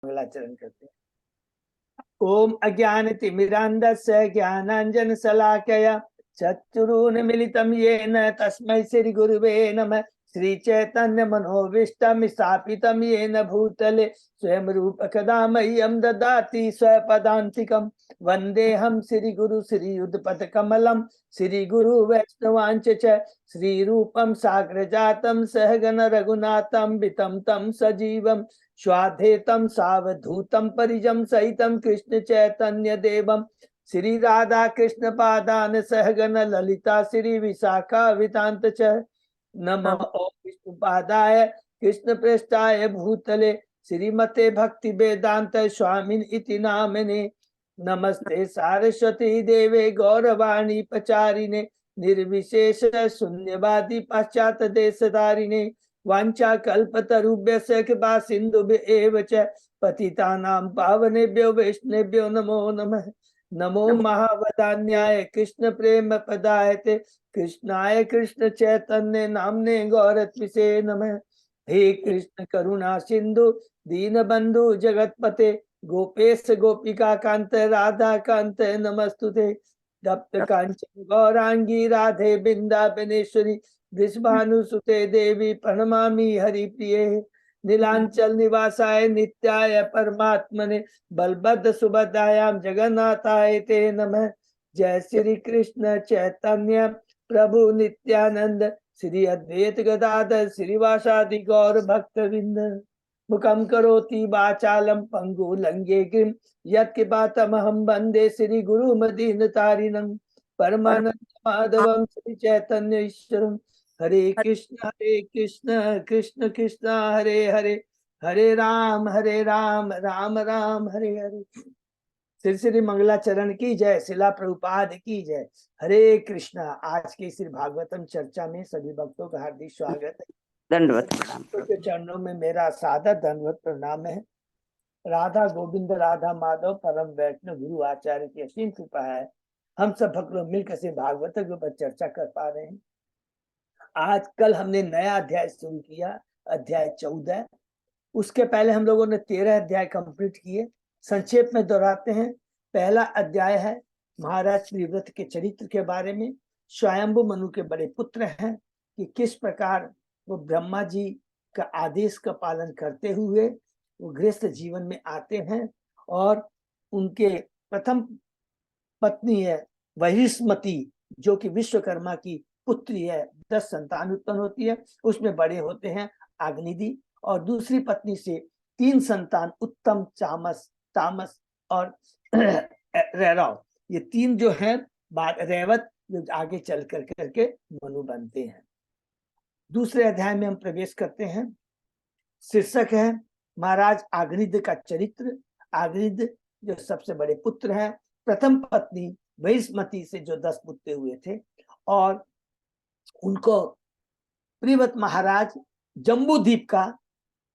मंगलाचरण करते हैं। ओम अज्ञानतिमिरान्धस्य ज्ञानाञ्जनशलाकया चक्षुरुन्मीलितं येन तस्मै श्री गुरुवे नमः। श्री चैतन्य मनोभीष्टं स्थापितं येन भूतले स्वयं रूप कदा मह्यं ददाति स्वपदान्तिकं। वन्देऽहं श्री गुरु श्रीयुतपद कमलं श्री गुरु वैष्णवांच च श्री रूपं साग्रजातं सहगण रघुनाथं वितं तं सजीवं स्वाधेतं सावधूतं परिजं सहितं कृष्ण चैतन्य देवं श्री राधा कृष्ण पादान सहगण ललिता श्री विशाखा वितांत च। नमो ओम विष्णुपादाय कृष्ण प्रेष्ठाय भूतले श्रीमते भक्ति वेदांत स्वामिन इति नामिने। नमस्ते सारस्वती देवे गौरवाणी पचारिणे निर्विशेष शून्यवादी पाश्चात देशधारिणे वांछा कल्पतरुभ्यस्य कृपा सिन्धुभ्य एव च पतितानां पावनेभ्यो वैष्णवेभ्यो नमो नमः। नमो महावदान्याय कृष्ण प्रेम पदायते कृष्णाय कृष्ण चैतन्य नामने गौरत्विषे नमः। हे कृष्ण करुणा सिंधु दीनबंधु जगतपते गोपेश गोपिका कांत राधा कांत नमस्तुते। तप्त कांचन गौरांगी राधे बिंदाबनेश्वरी वृषभानुसुते देवी प्रणमामि हरिप्रिये। नीलांचल निवासाय नित्याय परमात्मने बलभद्र सुभद्रायां जगन्नाथाय ते नमः। जय श्री कृष्ण चैतन्य प्रभु नित्यानंद श्री अद्वैत गदाधर श्रीवासादि गौर भक्तवृंद। मुखं करोति वाचालं पंगु लंघे गिरिं यत्कृपातमहं वन्दे श्री गुरुमदीनतारिणं परमानंद माधवं श्री चैतन्य ईश्वरं। हरे कृष्ण कृष्ण कृष्ण हरे हरे हरे राम राम राम हरे हरे। श्री श्री मंगलाचरण की जय, शिला प्रभुपाद की जय। हरे कृष्णा। आज के श्री भागवतम चर्चा में सभी भक्तों का हार्दिक स्वागत है। दंडवत प्रणाम। के चरणों में मेरा सादर दंडवत प्रणाम है। राधा गोविंद राधा माधव परम वैष्णव गुरु आचार्य की असीम कृपा है, हम सब भक्त लोग मिलकर से भागवत के ऊपर चर्चा कर पा रहे हैं। आज कल हमने नया अध्याय शुरू किया, अध्याय 14। उसके पहले हम लोगों ने 13 अध्याय कंप्लीट किए। संक्षेप में दोहराते हैं। पहला अध्याय है महाराज प्रिव्रत के चरित्र के बारे में। स्वयंभु मनु के बड़े पुत्र हैं कि किस प्रकार वो ब्रह्मा जी का आदेश का पालन करते हुए वो गृहस्थ जीवन में आते हैं और उनके प्रथम पत्नी है वहिष्मति जो कि विश्वकर्मा की पुत्री है। 10 संतान उत्पन्न होती है, उसमें बड़े होते हैं अग्निदि और दूसरी पत्नी से 3 संतान उत्तम चामस तामस और रैरव। ये 3 जो है रैवत जो आगे चल कर करके मनु बनते हैं। दूसरे अध्याय में हम प्रवेश करते हैं। शीर्षक है महाराज आग्निद का चरित्र। आग्निद जो सबसे बड़े पुत्र हैं, प्रथम पत्नी वहिष्मति से जो 10 पुत्र हुए थे और उनको प्रिव्रत महाराज जम्बूद्वीप का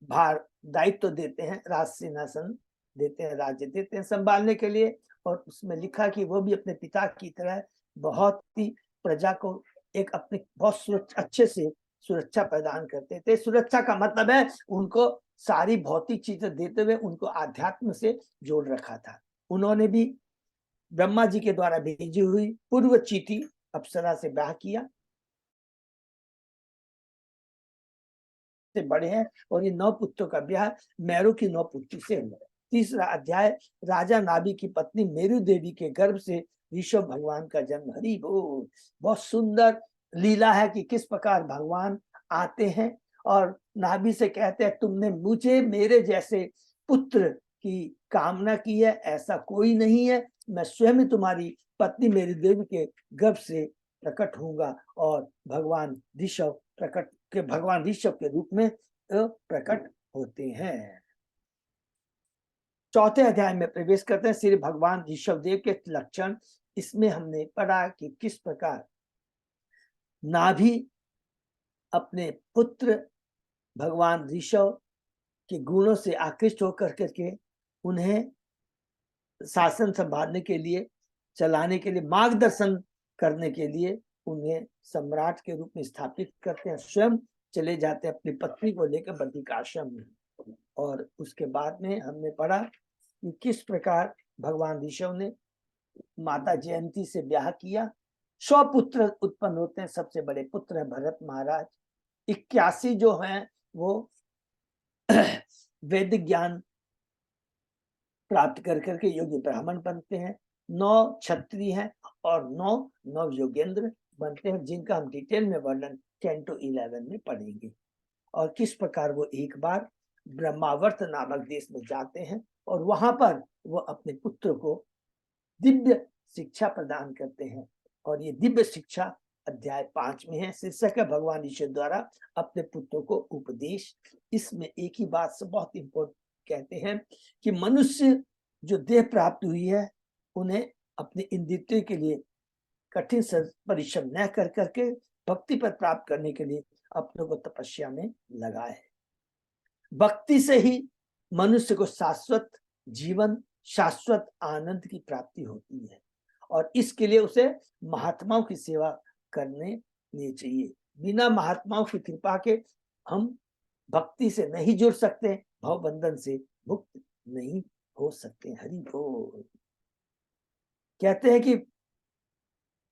भार दायित्व देते हैं, राज सिंहासन देते हैं, राज्य देते हैं संभालने के लिए। और उसमें लिखा कि वो भी अपने पिता की तरह बहुत ही प्रजा को एक अपने बहुत अच्छे से सुरक्षा प्रदान करते थे। सुरक्षा का मतलब है उनको सारी भौतिक चीजें देते हुए उनको आध्यात्म से जोड़ रखा था। उन्होंने भी ब्रह्मा जी के द्वारा भेजी हुई पूर्व चिट्ठी अप्सरा से ब्याह किया से बड़े हैं और ये 9 पुत्रों का ब्याह मैरू की 9 पुत्री से हुआ। तीसरा अध्याय राजा नाभि की पत्नी मेरु देवी के गर्भ से ऋषभ भगवान का जन्म। हरि बोल। बहुत सुंदर लीला है कि किस प्रकार भगवान आते हैं और नाभि से कहते हैं तुमने मुझे मेरे जैसे पुत्र की कामना की है, ऐसा कोई नहीं है। मैं स्वयं तुम्हारी पत्नी मेरी देवी के गर्भ से प्रकट होऊंगा और भगवान ऋषभ के रूप में प्रकट होते हैं। चौथे अध्याय में प्रवेश करते हैं। श्री भगवान ऋषभ देव के लक्षण। इसमें हमने पढ़ा कि किस प्रकार नाभि अपने पुत्र भगवान ऋषभ के गुणों से आकृष्ट होकर करके उन्हें शासन संभालने के लिए, चलाने के लिए, मार्गदर्शन करने के लिए उन्हें सम्राट के रूप में स्थापित करते हैं। स्वयं चले जाते हैं अपनी पत्नी को लेकर बद्रिक आश्रम में। और उसके बाद में हमने पढ़ा कि किस प्रकार भगवान ऋषभ ने माता जयंती से ब्याह किया। 100 पुत्र उत्पन्न होते हैं, सबसे बड़े पुत्र है भरत महाराज। 81 जो हैं वो वैदिक ज्ञान प्राप्त कर करके योगी ब्राह्मण बनते हैं। 9 क्षत्रिय हैं और 9 नव योगेंद्र बनते हैं, जिनका हम डिटेल में वर्णन 10 to 11 में पढ़ेंगे। और किस प्रकार वो एक बार ब्रह्मावर्त नामक देश में जाते हैं और वहां पर वो अपने पुत्र को दिव्य शिक्षा प्रदान करते हैं। और ये दिव्य शिक्षा अध्याय 5 में है। शीर्षक है भगवान ईश्वर द्वारा अपने पुत्र को उपदेश। इसमें एक ही बात से बहुत इंपॉर्टेंट कहते हैं कि मनुष्य जो देह प्राप्त हुई है उन्हें अपने इंद्रियों के लिए कठिन परिश्रम न कर करके भक्ति पर प्राप्त करने के लिए अपने को तपस्या में लगाए। भक्ति से ही मनुष्य को शाश्वत जीवन, शाश्वत आनंद की प्राप्ति होती है और इसके लिए उसे महात्माओं की सेवा करने चाहिए। बिना महात्माओं की कृपा के हम भक्ति से नहीं जुड़ सकते, भव बंधन से मुक्त नहीं हो सकते। हरि बोल। कहते हैं कि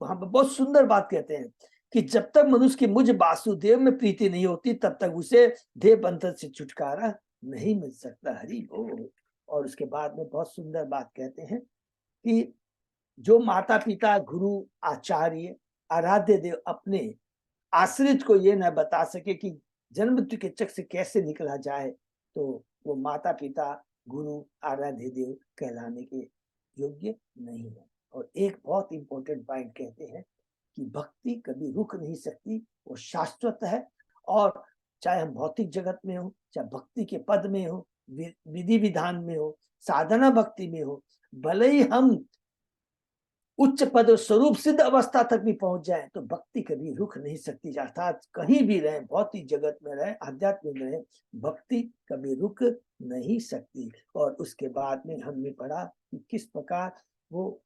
वहां पर बहुत सुंदर बात कहते हैं कि जब तक मनुष्य की मुझ वासुदेव में प्रीति नहीं होती तब तक उसे देह बंधन से छुटकारा नहीं मिल सकता। हरि बोल। और उसके बाद में बहुत सुंदर बात कहते हैं कि जो माता पिता, गुरु, आचार्य, आराध्य देव अपने आश्रित को ये न बता सके कि जन्म मृत्यु के चक्र से कैसे निकला जाए, तो वो माता पिता, गुरु, आराध्य देव कहलाने के योग्य नहीं है। और एक बहुत इंपॉर्टेंट पॉइंट कहते हैं कि भक्ति कभी रुक नहीं सकती, वो शाश्वत है। और चाहे हम भौतिक जगत में हो, चाहे भक्ति के पद में हो, विधि विधान में हो, साधना भक्ति में हो, भले ही हम उच्च पद स्वरूप सिद्ध अवस्था तक भी पहुंच जाए तो भक्ति कभी रुक नहीं सकती। अर्थात कहीं भी रहे, भौतिक जगत में रहे, आध्यात्म में रहे, भक्ति कभी रुक नहीं सकती। और उसके बाद में हमने पढ़ा कि किस प्रकार वो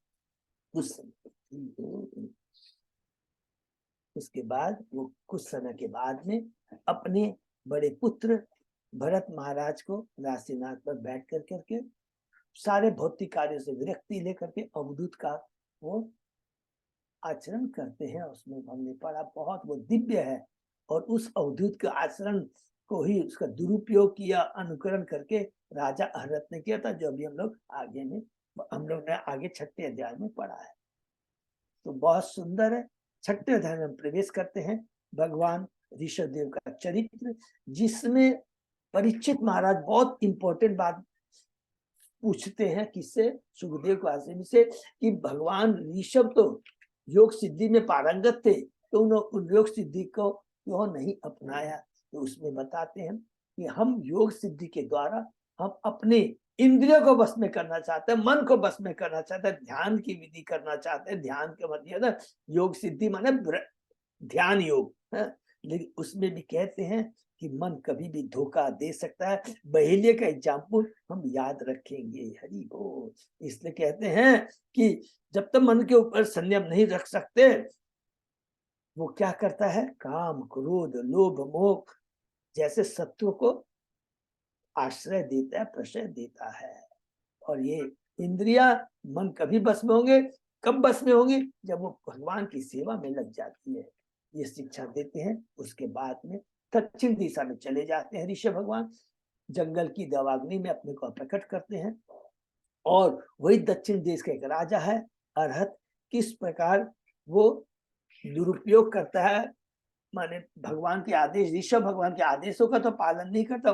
उसके बाद वो कुछ समय के बाद में अपने बड़े पुत्र भरत महाराज को राशिनाथ पर बैठ कर करके सारे भौतिक कार्यों से विरक्ति लेकर के अवधूत का वो आचरण करते हैं। उसमें हमने पढ़ा बहुत वो दिव्य है और उस अवधूत के आचरण को ही उसका दुरुपयोग किया, अनुकरण करके राजा अहरत ने किया था, जो अभी हम लोग ने आगे 6ठे अध्याय में पढ़ा है। तो बहुत सुंदर है। 6ठे अध्याय में प्रवेश करते हैं भगवान ऋषभ देव का चरित्र, जिसमें परीक्षित महाराज बहुत इंपॉर्टेंट बात पूछते हैं किससे, सुखदेव को आश्रम से, कि भगवान ऋषभ तो योग सिद्धि में पारंगत थे, तो उन योग सिद्धि को क्यों नहीं अपनाया। तो उसमें बताते हैं कि हम योग सिद्धि के द्वारा हम अपने इंद्रियों को बस में करना चाहते हैं, मन को बस में करना चाहते हैं, ध्यान की विधि करना चाहते हैं। ध्यान के मतलब योग सिद्धि माने ध्यान योग है। लेकिन उसमें भी कहते हैं कि मन कभी भी धोखा दे सकता है। बहेलिये का एग्जाम्पल हम याद रखेंगे। हरि बोल। इसलिए कहते हैं कि जब तक मन के ऊपर संयम नहीं रख सकते, वो क्या करता है, काम, क्रोध, लोभ, मोह जैसे शत्रु को आश्रय देता है, प्रश्रय देता है। और ये इंद्रिया, मन कभी बस में होंगे, कब बस में होंगे, जब वो भगवान की सेवा में लग जाती है। ये शिक्षा देते हैं। उसके बाद में दक्षिण दिशा में चले जाते हैं ऋषभ भगवान, जंगल की दवाग्नि में अपने को प्रकट करते हैं। और वही दक्षिण देश का एक राजा है अरहत, किस प्रकार वो दुरुपयोग करता है, माने भगवान के आदेश, ऋषभ भगवान के आदेशों का तो पालन नहीं करता,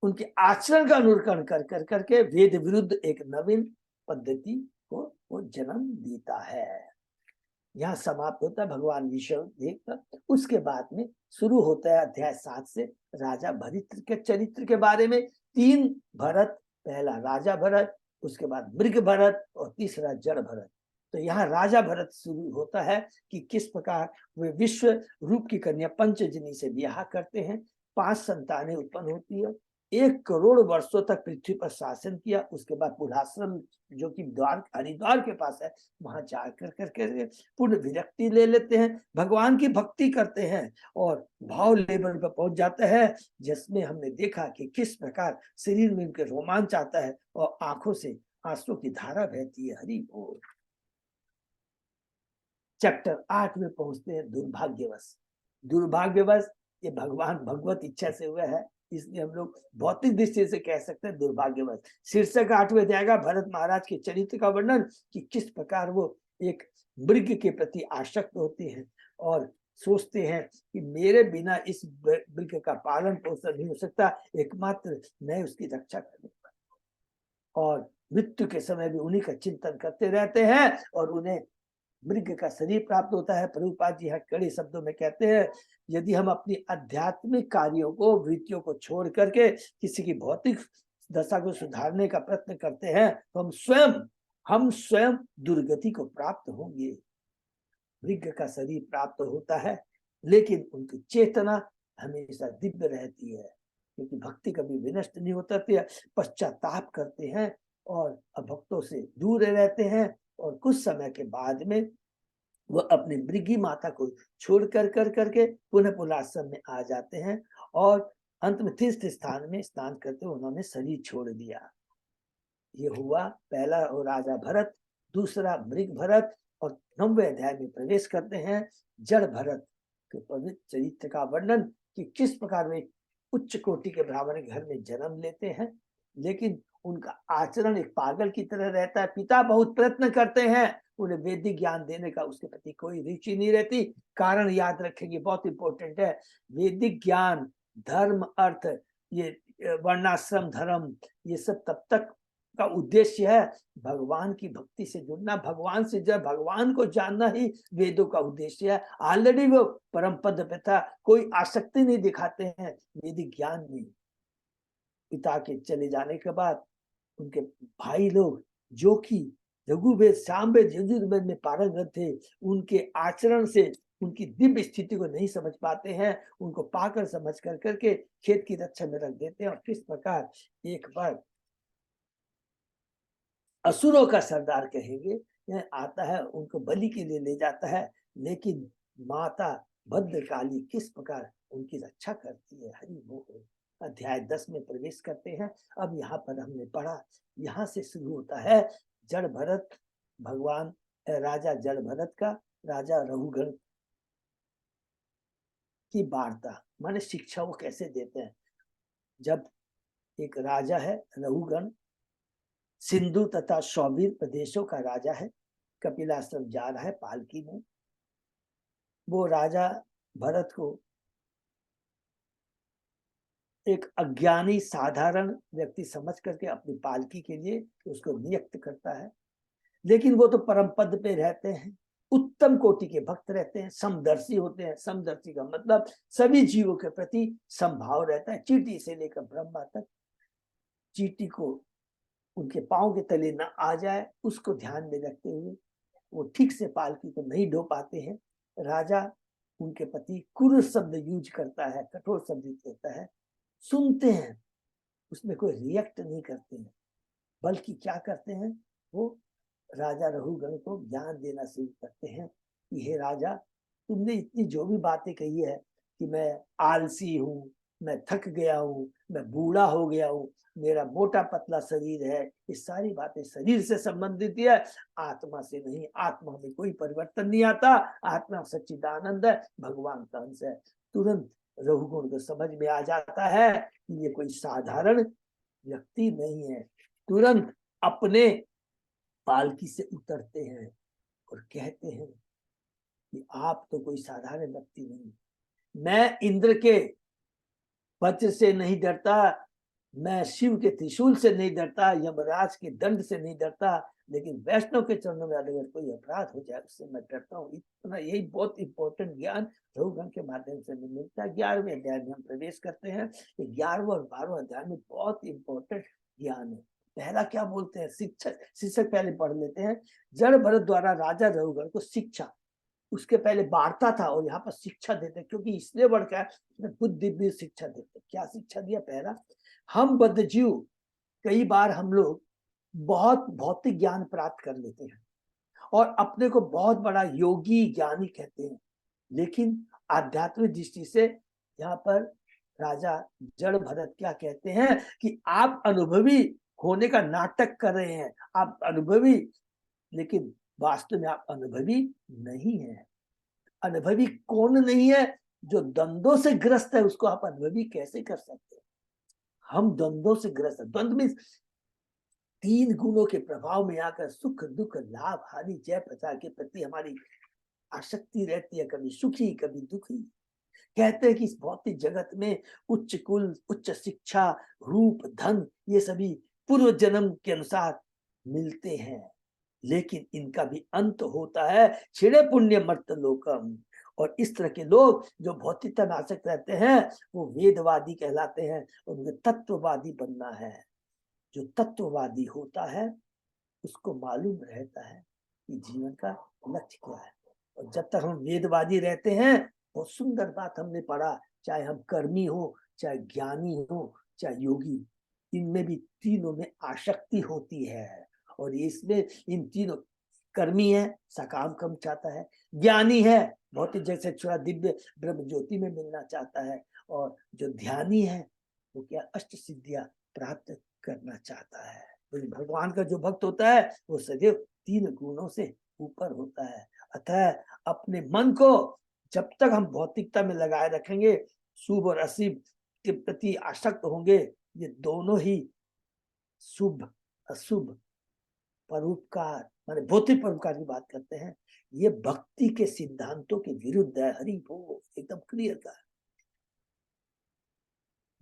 उनके आचरण का अनुकरण कर करके वेद विरुद्ध एक नवीन पद्धति को वो जन्म देता है। यहाँ समाप्त होता है भगवान ऋषभ देव का। उसके बाद में शुरू होता है अध्याय 7 से राजा भरत के चरित्र के बारे में। 3 भरत, पहला राजा भरत, उसके बाद मृग भरत और तीसरा जड़ भरत। तो यहाँ राजा भरत शुरू होता है कि किस प्रकार वे विश्व रूप की कन्या पंचजनी से ब्याह करते हैं, 5 संतानें उत्पन्न होती है 1 करोड़ वर्षों तक पृथ्वी पर शासन किया। उसके बाद पुलाश्रम जो कि द्वार हरिद्वार के पास है, वहां जाकर करके पूर्ण विरक्ति ले लेते हैं, भगवान की भक्ति करते हैं और भाव लेवल पर पहुंच जाता है, जिसमें हमने देखा कि किस प्रकार शरीर में उनके रोमांच आता है और आंखों से आंसू की धारा बहती है। हरि बोल। चैप्टर 8 में पहुंचते हैं। दुर्भाग्यवश, दुर्भाग्यवश ये भगवान भगवत इच्छा से हुआ है, इसलिए हम लोग भौतिक दृष्टि से कह सकते हैं दुर्भाग्यवश। शीर्षक 8वें अध्याय का भरत महाराज के चरित्र का वर्णन कि किस प्रकार वो एक मृग के प्रति आसक्त होते हैं और सोचते हैं कि मेरे बिना इस मृग का पालन पोषण नहीं हो सकता, एकमात्र मैं उसकी रक्षा करूंगा। और मृत्यु के समय भी उन्हीं का चिंतन करते रहते हैं और उन्हें मृग का शरीर प्राप्त होता है। प्रभुपाद जी यहाँ कड़े शब्दों में कहते हैं, यदि हम अपनी आध्यात्मिक कार्यों को, वृत्तियों को छोड़ करके किसी की भौतिक दशा को सुधारने का प्रयत्न करते हैं तो हम स्वयं दुर्गति को प्राप्त होंगे। मृग का शरीर प्राप्त होता है, लेकिन उनकी चेतना हमेशा दिव्य रहती है, क्योंकि भक्ति कभी विनष्ट नहीं होती है। पश्चाताप करते हैं और भक्तों से दूर रहते हैं और कुछ समय के बाद में वह अपनी मृगी माता को छोड़ करके पुनः पुलाश्रम में आ जाते हैं और अंत में तीर्थ स्थान में स्नान करते उन्होंने शरीर छोड़ दिया। ये हुआ पहला और राजा भरत। दूसरा मृग भरत। और 9वें अध्याय में प्रवेश करते हैं जड़ भरत के पवित्र चरित्र का वर्णन कि किस प्रकार वे उच्च कोटि के ब्राह्मण घर में जन्म लेते हैं, लेकिन उनका आचरण एक पागल की तरह रहता है। पिता बहुत प्रयत्न करते हैं, उन्हें वैदिक ज्ञान देने का उसके प्रति कोई रुचि नहीं रहती। कारण याद रखेंगे, बहुत इंपॉर्टेंट है। वैदिक ज्ञान, धर्म, अर्थ, ये वर्णाश्रम धर्म, ये सब तब तक का उद्देश्य है भगवान की भक्ति से जुड़ना, भगवान से जब भगवान को जानना ही वेदों का उद्देश्य है। ऑलरेडी वो परम पद पे था, कोई आसक्ति नहीं दिखाते हैं वैदिक ज्ञान में। पिता के चले जाने के बाद उनके भाई लोग जो कि रघुवेद, सामवेद, यजुर्वेद में पारंगत थे, उनके आचरण से उनकी दिव्य स्थिति को नहीं समझ पाते हैं, उनको पाकर समझ करके खेत की रक्षा में रख देते हैं। और किस प्रकार एक बार असुरों का सरदार कहेंगे आता है, उनको बलि के लिए ले जाता है, लेकिन माता भद्रकाली किस प्रकार उनकी रक्षा करती है। हरि बोल। अध्याय 10 में प्रवेश करते हैं। अब यहाँ पर हमने पढ़ा, यहाँ से शुरू होता है जड़ भरत, भगवान राजा जड़ भरत का राजा रघुगण की वार्ता, माने शिक्षा वो कैसे देते हैं। जब एक राजा है रघुगण, सिंधु तथा सौबीर प्रदेशों का राजा है, कपिलाश्रम जा रहा है पालकी में। वो राजा भरत को एक अज्ञानी साधारण व्यक्ति समझ करके अपनी पालकी के लिए उसको नियुक्त करता है, लेकिन वो तो परम पद पे रहते हैं, उत्तम कोटि के भक्त रहते हैं, समदर्शी होते हैं। समदर्शी का मतलब सभी जीवों के प्रति समभाव रहता है, चींटी से लेकर ब्रह्मा तक। चींटी को उनके पांव के तले न आ जाए उसको ध्यान में रखते हुए वो ठीक से पालकी को नहीं ढो पाते हैं। राजा उनके प्रति क्रूर शब्द यूज करता है, कठोर शब्द कहता है। सुनते हैं, उसमें कोई रिएक्ट नहीं करते हैं, बल्कि क्या करते हैं, वो राजा रघुगण को ज्ञान देना शुरू करते हैं कि हे राजा, तुमने इतनी जो भी बातें कही है कि मैं आलसी हूँ, मैं थक गया हूँ, मैं बूढ़ा हो गया हूँ, मेरा मोटा पतला शरीर है, ये सारी बातें शरीर से संबंधित है, आत्मा से नहीं। आत्मा में कोई परिवर्तन नहीं आता, आत्मा सच्चिदानंद है, भगवान का अंश है। तुरंत रघुगण को समझ में आ जाता है कि ये कोई साधारण व्यक्ति नहीं है। तुरंत अपने पालकी से उतरते हैं और कहते हैं कि आप तो कोई साधारण व्यक्ति नहीं, मैं इंद्र के वज्र से नहीं डरता, मैं शिव के त्रिशूल से नहीं डरता, यमराज के दंड से नहीं डरता, लेकिन वैष्णव के चरणों में अगर कोई अपराध हो जाए उससे मैं डरता हूँ। इतना यही बहुत इंपॉर्टेंट ज्ञान रघुगण के माध्यम से मिलता है। 11वें अध्याय में हम प्रवेश करते हैं। 11वां और 12वां अध्याय में बहुत इंपॉर्टेंट ज्ञान है। पहला क्या बोलते हैं, शिक्षक पहले पढ़ लेते हैं। जड़ भरत द्वारा राजा रघुगण को शिक्षा, उसके पहले वार्ता था और यहाँ पर शिक्षा देते, क्योंकि इसलिए बढ़कर बुद्धि शिक्षा देते। क्या शिक्षा दिया? पहला, हम बद्धजीव कई बार हम लोग बहुत भौतिक ज्ञान प्राप्त कर लेते हैं और अपने को बहुत बड़ा योगी ज्ञानी कहते हैं, लेकिन आध्यात्मिक दृष्टि से यहाँ पर राजा जड़ भरत क्या कहते हैं कि आप अनुभवी होने का नाटक कर रहे हैं, आप अनुभवी, लेकिन वास्तव में आप अनुभवी नहीं है। अनुभवी कौन नहीं है? जो द्वंद्वों से ग्रस्त है उसको आप अनुभवी कैसे कर सकते हैं? हम द्वंद्वों से ग्रस्त है। द्वंद्व में तीन गुणों के प्रभाव में आकर सुख दुख लाभ हानि जय प्रजा के प्रति हमारी आसक्ति रहती है, कभी सुखी कभी दुखी। कहते हैं कि इस भौतिक जगत में उच्च कुल, उच्च शिक्षा, रूप, धन, ये सभी पूर्व जन्म के अनुसार मिलते हैं, लेकिन इनका भी अंत होता है। छिड़े पुण्य मर्त लोकम। और इस तरह के लोग जो भौतिकता में आसक्त रहते हैं वो वेदवादी कहलाते हैं, और उन्हें तत्ववादी बनना है। जो तत्ववादी होता है उसको मालूम रहता है कि जीवन का लक्ष्य क्या है। और जब तक हम वेदवादी रहते हैं, बहुत सुंदर बात हमने पढ़ा, चाहे हम कर्मी हो, चाहे ज्ञानी हो, चाहे योगी, इनमें भी तीनों में आसक्ति होती है। और इसमें इन तीनों, कर्मी है सकाम कर्म चाहता है, ज्ञानी है भौतिक जैसे छुड़ा दिव्य ब्रह्म ज्योति में मिलना चाहता है, और जो ध्यानी है वो क्या अष्ट सिद्धियां प्राप्त करना चाहता है। तो भगवान का जो भक्त होता है वो सदैव तीन गुणों से ऊपर होता है। अतः अपने मन को जब तक हम भौतिकता में लगाए रखेंगे, शुभ और अशुभ के प्रति आसक्त होंगे, ये दोनों ही शुभ अशुभ परोपकार माने भौतिक परोपकार की बात करते हैं, ये भक्ति के सिद्धांतों के विरुद्ध है। हरि बोल, एकदम क्लियर का।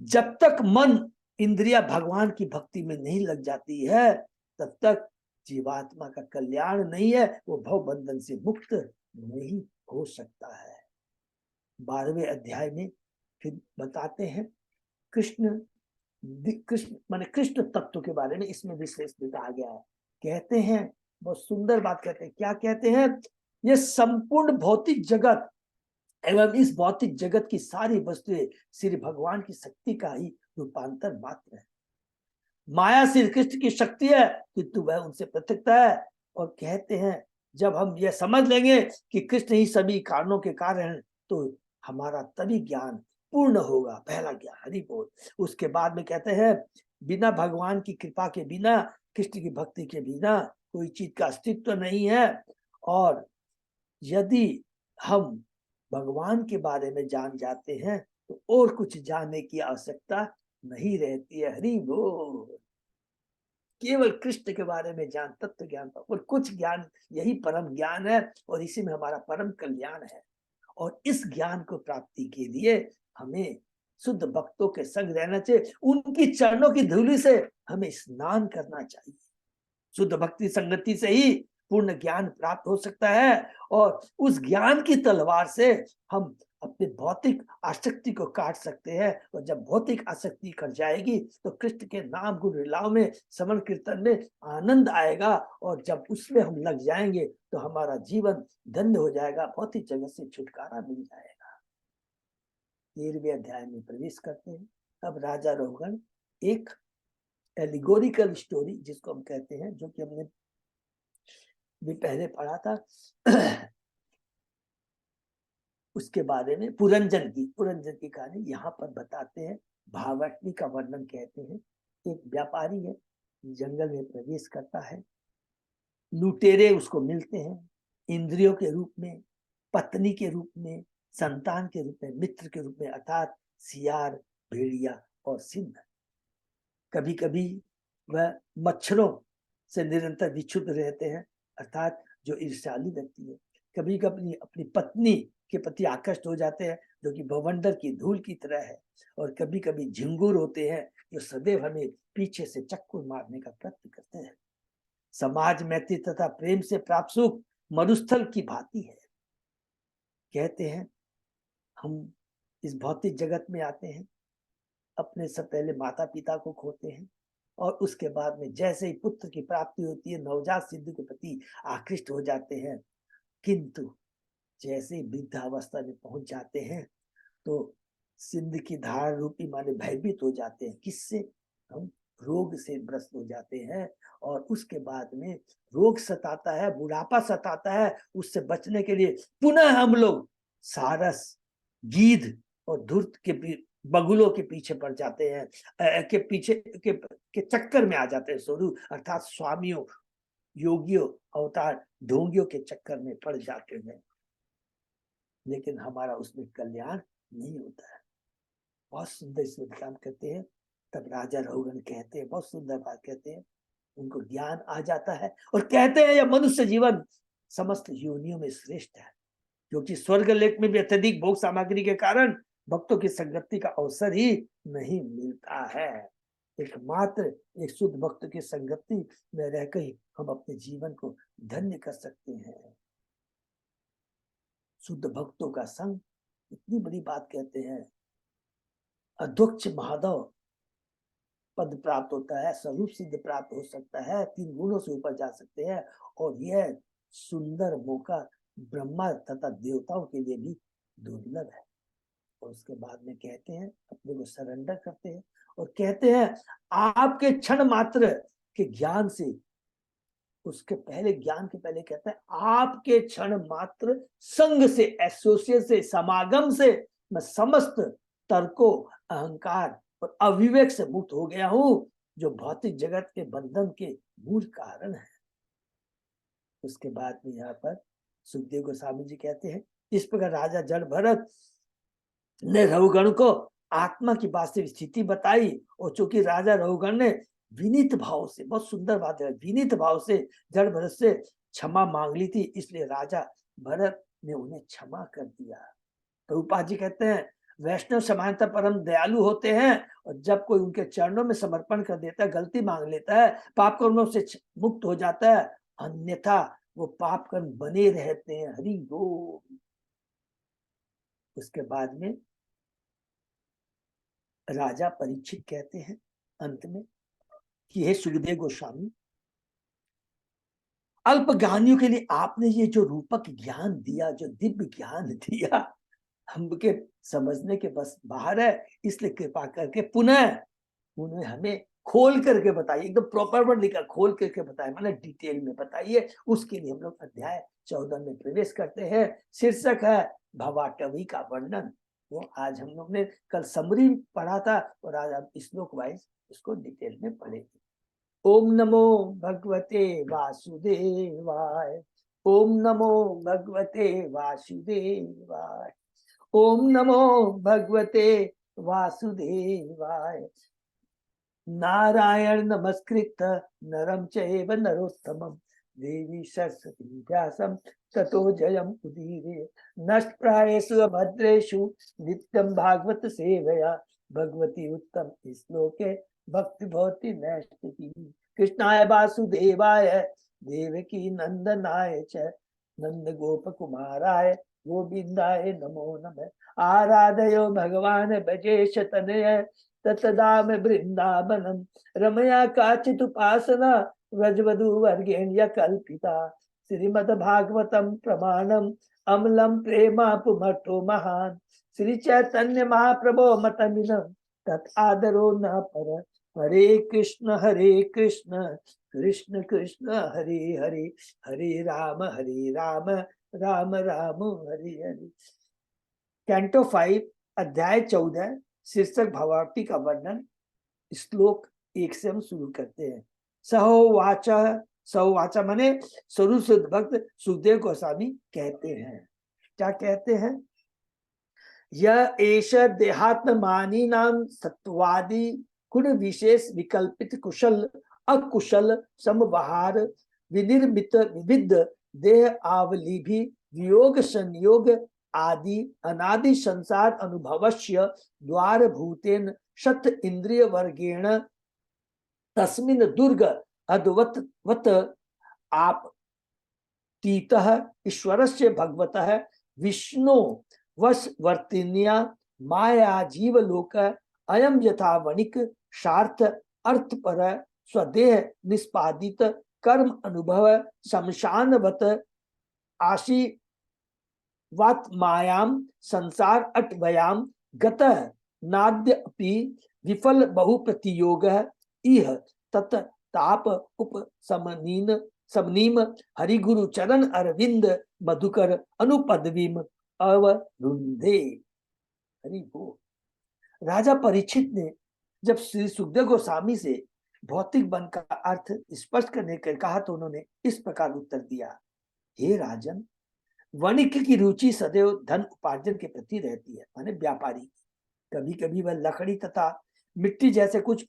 जब तक मन इंद्रिया भगवान की भक्ति में नहीं लग जाती है, तब तक जीवात्मा का कल्याण नहीं है, वो भव बंधन से मुक्त नहीं हो सकता है। 12वें अध्याय में फिर बताते हैं कृष्ण माने कृष्ण तत्व के बारे में, इसमें विशेष कहा गया है। कहते हैं, बहुत सुंदर बात कहते हैं। क्या कहते हैं? ये संपूर्ण भौतिक जगत एवं इस भौतिक जगत की सारी वस्तुएं श्री भगवान की शक्ति का ही रूपांतर मात्र है। माया श्री कृष्ण की शक्ति है किंतु वह उनसे पृथकता है। और कहते हैं जब हम यह समझ लेंगे कि कृष्ण ही सभी कारणों के कारण हैं, तो हमारा तभी ज्ञान पूर्ण होगा। पहला ज्ञान, हरि बोल। उसके बाद में कहते हैं बिना भगवान की कृपा के बिना, कृष्ण की भक्ति के बिना कोई चीज का अस्तित्व नहीं है। और यदि हम भगवान के बारे में जान जाते हैं तो और कुछ जानने की आवश्यकता नहीं रहती है। हरि बोल। केवल कृष्ण के बारे में ज्ञान, तत्व ज्ञान और कुछ ज्ञान, यही परम ज्ञान है और इसी में हमारा परम कल्याण है। और इस ज्ञान को प्राप्ति के लिए हमें शुद्ध भक्तों के संग रहना चाहिए, उनकी चरणों की धूलि से हमें स्नान करना चाहिए। शुद्ध भक्ति संगति से ही पूर्ण ज्ञान प्राप्त हो सकता है, और उस ज्ञान की तलवार से हम अपने भौतिक आसक्ति को काट सकते हैं। और जब भौतिक आसक्ति कट जाएगी तो कृष्ण के नाम गुण लीलाओं में, समन कीर्तन में आनंद आएगा, और जब उसमें हम लग जाएंगे तो हमारा जीवन धन्य हो जाएगा, भौतिक जगत से छुटकारा मिल जाएगा। 13वें अध्याय में प्रवेश करते हैं। अब राजा रोहगण एक एलिगोरिकल स्टोरी जिसको हम कहते हैं, जो कि हमने भी पहले पढ़ा था, उसके बारे में पुरंजन की कहानी यहाँ पर बताते हैं। भावाग्नि का वर्णन कहते हैं। एक व्यापारी है, जंगल में प्रवेश करता है, लुटेरे उसको मिलते हैं, इंद्रियों के रूप में, पत्नी के रूप में, संतान के रूप में, मित्र के रूप में, अर्थात सियार, भेड़िया और सिंह। कभी कभी वह मच्छरों से निरंतर विक्षुब्ध रहते हैं, अर्थात जो ईर्ष्यालु व्यक्ति है। कभी कभी अपनी पत्नी के प्रति आकर्षित हो जाते हैं, जो कि बवंडर की धूल की तरह है। और कभी कभी झिंगुर होते हैं, जो सदैव हमें पीछे से चक्कर मारने का प्रयत्न करते हैं। समाज, मैत्री तथा प्रेम से प्राप्त सुख मरुस्थल की भांति है। कहते हैं हम इस भौतिक जगत में आते हैं, अपने से पहले माता पिता को खोते हैं, और उसके बाद में जैसे ही पुत्र की प्राप्ति होती है, नवजात शिशु के प्रति आकृष्ट हो जाते हैं। किंतु जैसे ही वृद्धावस्था में पहुंच जाते हैं तो सिंध की धार रूपी माने भयभीत हो जाते हैं। किससे? हम रोग से ग्रस्त हो जाते हैं और उसके बाद में रोग सताता है, बुढ़ापा सताता है। उससे बचने के लिए पुनः हम लोग सारस, गीध और धूर्त के बगुलों के पीछे पड़ जाते हैं, के पीछे के चक्कर में आ जाते हैं। स्वरूप अर्थात स्वामियों, योगियों, अवतार, ढोंगियों के चक्कर में पड़ जाते हैं, लेकिन हमारा उसमें कल्याण नहीं होता है। बहुत सुंदर इसमें काम करते हैं। तब राजा रघुगण कहते हैं, बहुत सुंदर बात कहते हैं, उनको ज्ञान आ जाता है और कहते हैं यह मनुष्य जीवन समस्त योनियों में श्रेष्ठ है, क्योंकि स्वर्ग लेख में भी अत्यधिक भोग सामग्री के कारण भक्तों की संगति का अवसर ही नहीं मिलता है। एकमात्र एक शुद्ध भक्त की संगति में रहकर ही हम अपने जीवन को धन्य कर सकते हैं। शुद्ध भक्तों का संग, इतनी बड़ी बात कहते हैं। अध्यक्ष महाधव पद प्राप्त होता है, स्वरूप सिद्ध प्राप्त हो सकता है, 3 गुणों से ऊपर जा सकते हैं, और यह सुंदर मौका ब्रह्मा तथा देवताओं के लिए भी दुर्लभ है। और उसके बाद में कहते हैं, अपने को सरेंडर करते हैं और कहते हैं आपके क्षण मात्र के ज्ञान से, उसके पहले ज्ञान के पहले कहते हैं आपके क्षण मात्र संग से, एसोसिएट से, समागम से मैं समस्त तर्कों, अहंकार और अविवेक से मुक्त हो गया हूं, जो भौतिक जगत के बंधन के मूल कारण है। उसके बाद में यहाँ पर सुखदेव गोस्वामी जी कहते हैं, इस प्रकार राजा जड़ भरत ने रघुगण को आत्मा की वास्तविक स्थिति बताई, और चूंकि राजा रघुगण ने विनीत भाव से, बहुत सुंदर बात है, विनीत भाव से जड़ भरत से क्षमा मांग ली थी, इसलिए राजा भरत ने उन्हें क्षमा कर दिया। प्रभुपाद जी कहते हैं वैष्णव सामान्यतः परम दयालु होते हैं, और जब कोई उनके चरणों में समर्पण कर देता है, गलती मांग लेता है, पाप कर्मों से मुक्त हो जाता है, अन्यथा वो पाप कर्म बने रहते हैं। हरि बोल। उसके बाद में राजा परीक्षित कहते हैं अंत में कि हे सुखदेव गोस्वामी, अल्प ज्ञानियों के लिए आपने ये जो रूपक ज्ञान दिया, जो दिव्य ज्ञान दिया, हमके समझने के बस बाहर है, इसलिए कृपा करके पुनः उन्हें हमें खोल करके बताइए, एकदम प्रॉपर वर्ड लिखा, खोल करके बताइए, माने डिटेल में बताइए। उसके लिए हम लोग अध्याय 14 में प्रवेश करते हैं। शीर्षक है भवाटवी का वर्णन। वो आज हम लोग ने कल समरी पढ़ा था, और आज आप श्लोक वाइज इसको डिटेल में पढ़ेंगे। ओम नमो भगवते वासुदेवाय। ओम नमो भगवते वासुदेवाय। ओम नमो भगवते वासुदेवाय। नारायण नमस्कृत नरम चैव नरोत्तमं देवी सरस्वती व्यासं ततो जयम् उदीरये। नष्टप्रायेषु अभद्रेषु नित्यं भागवत सेवया भगवती उत्तम श्लोके भक्ति भवति नैष्ठिकी। कृष्णाय वासुदेवाय देवकी नंदनाय च नंद गोप कुमाराय गोविंदाय नमो नमः। आराधयो भगवान भजेश तनय ततदाम वृंदावनम रमया काचित उपासना व्रजवधु वर्गेण्य कल्पिता। श्रीमद् भागवतम प्रमाणम अमलम प्रेमा पुमठो महान। श्री चैतन्य महाप्रभो मतमिदं तत् आदरो न पर। हरे कृष्ण कृष्ण कृष्ण हरे हरे, हरे राम राम राम हरे हरे। कैंटो 5 अध्याय 14 शीर्षक भवाटी का वर्णन। श्लोक 1 से हम शुरू करते हैं। सहोवाचा माने स्वरूप सिद्ध भक्त सुखदेव गोस्वामी कहते हैं, क्या कहते हैं? यह एष देहात्म मानी नाम सत्वादी गुण विशेष विकल्पित कुशल अकुशल समबहार विनिर्मित विविध देह आवली भी वियोग संयोग आदि अनादि संसार अनुभवस्य द्वार भूतेन शत इंद्रिय वर्गेण तस्मिन् दुर्ग अद्वत आप तीतः ईश्वरस्य भगवतः विष्णु वशवर्तिन्या माया जीव लोक अयम यथा वणिक शार्थ अर्थ पर स्वदेह निष्पादित कर्म अनुभव शमशानवत आशी वात मायाम संसार अटवयाम गतः नाद्य अपि विफल बहु प्रतियोग इह तत ताप उप समनीन समनीम हरिगुरु चरण अरविंद मधुकर अनुपदवीम अवरुंधे। हरि बोल। राजा परीक्षित ने जब श्री सुखदेव गोस्वामी से भौतिक वन का अर्थ स्पष्ट करने के कहा तो उन्होंने इस प्रकार उत्तर दिया, हे राजन, वणिक की रुचि सदैव धन उपार्जन के प्रति रहती है, माने व्यापारी। कभी कभी वह लकड़ी तथा मिट्टी जैसे कुछ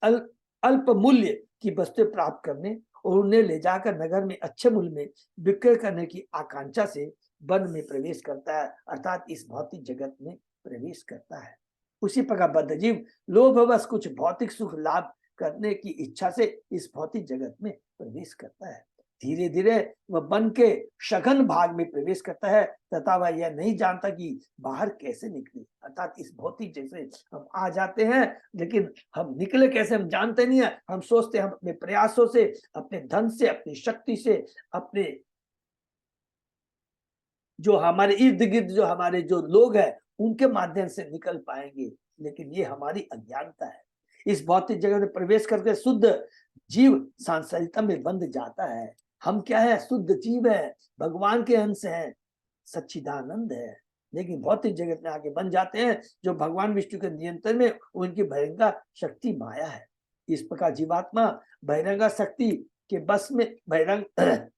अल्प मूल्य की वस्तुएं प्राप्त करने और उन्हें ले जाकर नगर में अच्छे मूल्य में विक्रय करने की आकांक्षा से वन में प्रवेश करता है, अर्थात इस भौतिक जगत में प्रवेश करता है। उसी प्रकार बद्धजीव लोभवश कुछ भौतिक सुख लाभ करने की इच्छा से इस भौतिक जगत में प्रवेश करता है। धीरे धीरे वह वन के सघन भाग में प्रवेश करता है तथा वह यह नहीं जानता कि बाहर कैसे निकले, अर्थात इस भौतिक जैसे हम आ जाते हैं लेकिन हम निकले कैसे हम जानते नहीं है। हम सोचते हैं हम अपने प्रयासों से, अपने धन से, अपनी शक्ति से, अपने जो हमारे इर्द गिर्द जो हमारे जो लोग हैं उनके माध्यम से निकल पाएंगे, लेकिन ये हमारी अज्ञानता है। इस भौतिक जगत में प्रवेश करके शुद्ध जीव सांसारिकता में बंध जाता है। हम क्या है? शुद्ध जीव है, भगवान के अंश हैं, सच्चिदानंद है, लेकिन भौतिक जगत में आके बन जाते हैं जो भगवान विष्णु के नियंत्रण में उनकी बहिरंगा शक्ति माया है। इस प्रकार जीवात्मा बहिरंगा शक्ति के बस में बहिरंग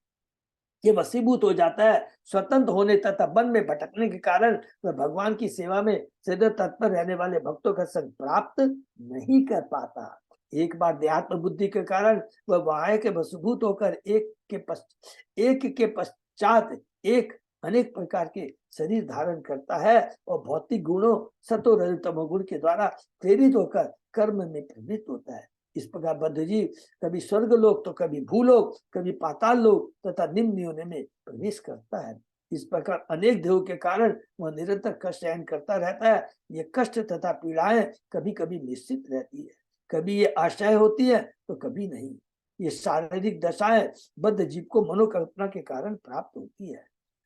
ये वसीभूत हो जाता है। स्वतंत्र होने तथा वन में भटकने के कारण वह भगवान की सेवा में सदैव तत्पर रहने वाले भक्तों का संग प्राप्त नहीं कर पाता। एक बार देहात्म बुद्धि के कारण वह वहां के वसीभूत होकर एक के पश्चात एक अनेक प्रकार के शरीर धारण करता है और भौतिक गुणों सतो रजतमो गुण के द्वारा प्रेरित होकर कर्म में प्रवृत्त होता है। इस प्रकार बद्धजीव कभी स्वर्ग लोक तो कभी भूलोक, कभी पाताल लोक तथा निम्न योनि में प्रवेश करता है। इस प्रकार अनेक देहों के कारण वह निरंतर कष्ट सहन करता रहता है। ये कष्ट तथा पीड़ाएं कभी कभी निश्चित रहती है, कभी ये आशय होती है तो कभी नहीं। ये शारीरिक दशाएं बद्ध जीव को मनोकल्पना के कारण प्राप्त होती है।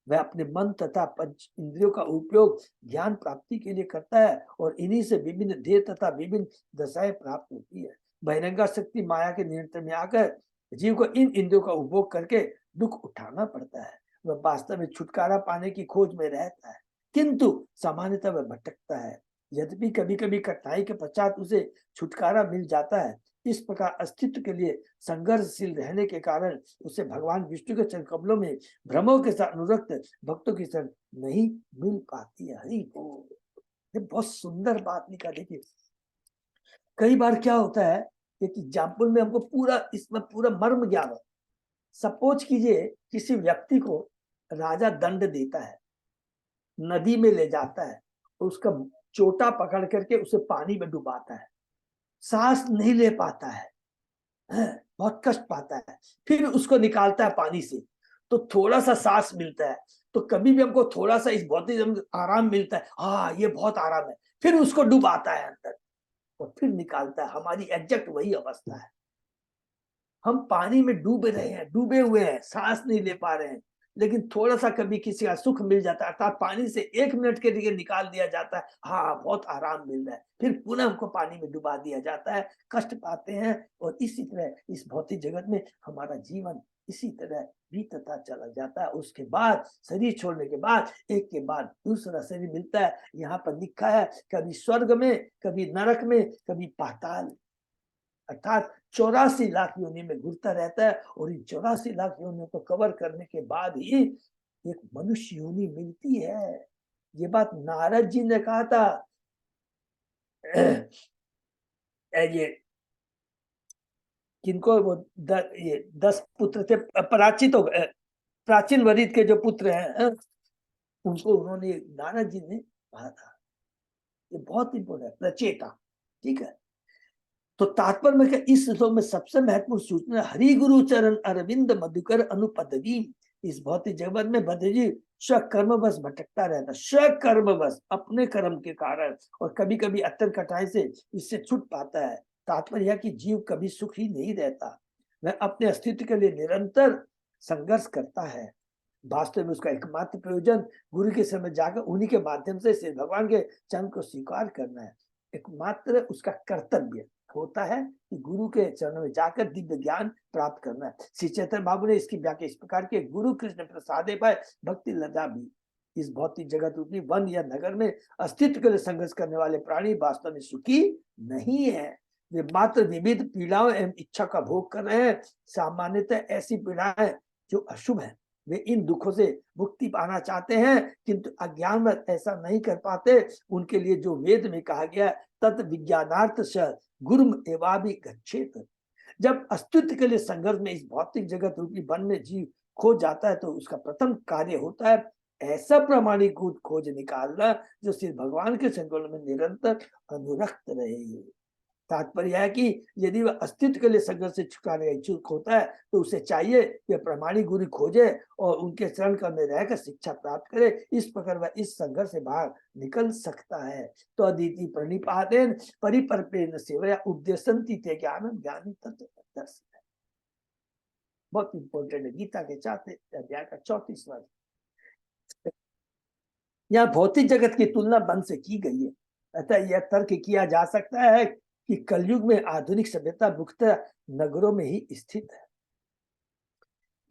वह अपने मन तथा पंच इंद्रियों का उपयोग ज्ञान प्राप्ति के लिए करता है और इन्हीं से विभिन्न देह तथा विभिन्न दशाएं प्राप्त होती है। बहिरंगा शक्ति माया के नियंत्रण में आकर जीव को इन इंद्रियों का उपभोग करके दुख उठाना पड़ता है। वह वास्तव में छुटकारा पाने की खोज में रहता है, किंतु सामान्यतः वह भटकता है। यद्यपि कभी कभी कठिनाई के पश्चात उसे छुटकारा मिल जाता है। इस प्रकार अस्तित्व के लिए संघर्षशील रहने के कारण उसे भगवान विष्णु के चरण कमलों में भ्रमों के साथ अनुरक्त भक्तों की शरण नहीं मिल पाती है। हरि बोल। ये बहुत सुंदर बात लिखा। देखिए कई बार क्या होता है, एक एग्जाम्पल में हमको पूरा इसमें पूरा मर्म ज्ञान हो। सपोज कीजिए किसी व्यक्ति को राजा दंड देता है, नदी में ले जाता है, उसका चोटा पकड़ करके उसे पानी में डुबाता है, सांस नहीं ले पाता है, बहुत कष्ट पाता है, फिर उसको निकालता है पानी से तो थोड़ा सा सांस मिलता है। तो कभी भी हमको थोड़ा सा इस भौतिक आराम मिलता है, हाँ ये बहुत आराम है, फिर उसको डुबाता है अंदर और फिर निकालता है। हमारी एग्जैक्ट वही अवस्था है। हम पानी में डूबे रहे हैं, डूबे हुए हैं, सांस नहीं ले पा रहे हैं, लेकिन थोड़ा सा कभी किसी का सुख मिल जाता है, अर्थात पानी से 1 मिनट के लिए निकाल दिया जाता है, हाँ बहुत आराम मिल रहा है, फिर पुनः हमको पानी में डुबा दिया जाता है, कष्ट पाते हैं। और इसी तरह इस भौतिक जगत में हमारा जीवन इसी तरह बीतता चला जाता है। उसके बाद शरीर छोड़ने के बाद एक के बाद दूसरा शरीर मिलता है। यहाँ पर लिखा है कभी स्वर्ग में, कभी नरक में, कभी पाताल, अर्थात 84 लाख योनि में घूरता रहता है। और इन 84 लाख योनियों को कवर करने के बाद ही एक मनुष्य योनि मिलती है। ये बात नारद जी ने कहा था। ये किनको वो ये 10 पुत्र थे, प्राचीन वरिष्ठ के जो पुत्र हैं उनको उन्होंने नारद जी ने कहा था। ये बहुत इंपोर्टेंट है, प्रचेता। ठीक है, तो तात्पर्य में क्या इस श्लोक में सबसे महत्वपूर्ण सूचना हरि गुरु चरण अरविंद मधुकर अनुपदवी। इस भौतिक जगत में बद्धजीव स्वकर्मवश भटकता रहता, स्वकर्मवश अपने कर्म के कारण, और कभी कभी अत्यंत कठिनाई से इससे छूट पाता है। तात्पर्य यह कि जीव कभी सुखी नहीं रहता, वह अपने अस्तित्व के लिए निरंतर संघर्ष करता है। वास्तव में उसका एकमात्र प्रयोजन गुरु के समय जाकर उन्हीं के माध्यम से भगवान के चरण को स्वीकार करना है। एकमात्र उसका कर्तव्य, होता है कि गुरु के चरणों में जाकर दिव्य ज्ञान प्राप्त करना है। श्री चैतन्य बाबू ने इसकी व्याख्या इस प्रकार की, गुरु कृष्ण प्रसादे पर भक्ति लदा भी। इस भौतिक जगत रूपी वन या नगर में अस्तित्व के लिए संघर्ष करने वाले प्राणी वास्तव में सुखी नहीं है। वे मात्र विविध पीड़ाओं एवं इच्छा का भोग कर रहे हैं। सामान्यतः ऐसी पीड़ाएं जो अशुभ है, वे इन दुखों से मुक्ति पाना चाहते हैं, किंतु अज्ञानवश ऐसा नहीं कर पाते। उनके लिए जो वेद में कहा गया तत् विज्ञानार्थ स गुरुम एवाभि गच्छेत। जब अस्तित्व के लिए संघर्ष में इस भौतिक जगत रूपी वन में जीव खो जाता है, तो उसका प्रथम कार्य होता है ऐसा प्रमाणीभूत खोज निकालना जो श्री भगवान के संकल्प में निरंतर अनुरक्त रहे। तात्पर्य है कि यदि वह अस्तित्व के लिए संघर्ष से छुटकारे इच्छुक होता है, तो उसे चाहिए कि प्रमाणिक गुरु खोजे और उनके चरण कमल में रहकर शिक्षा प्राप्त करे। इस प्रकार वह इस संघर्ष से बाहर निकल सकता है। तो अदिति प्रणिपातेन परिपर्पेन सेवया उपदेशंति ते ज्ञानम ज्ञानी तत्व दर्शन। बहुत इंपॉर्टेंट है, गीता के 4 अध्याय का 34वां। यहाँ भौतिक जगत की तुलना वन से की गई है। अतः यह तर्क किया जा सकता है कि कलयुग में आधुनिक सभ्यता मुख्यतः नगरों में ही स्थित है,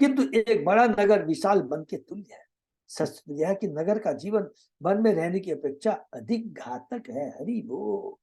किंतु एक बड़ा नगर विशाल वन के तुल्य है। सच यह है कि नगर का जीवन वन में रहने की अपेक्षा अधिक घातक है। हरि बोल।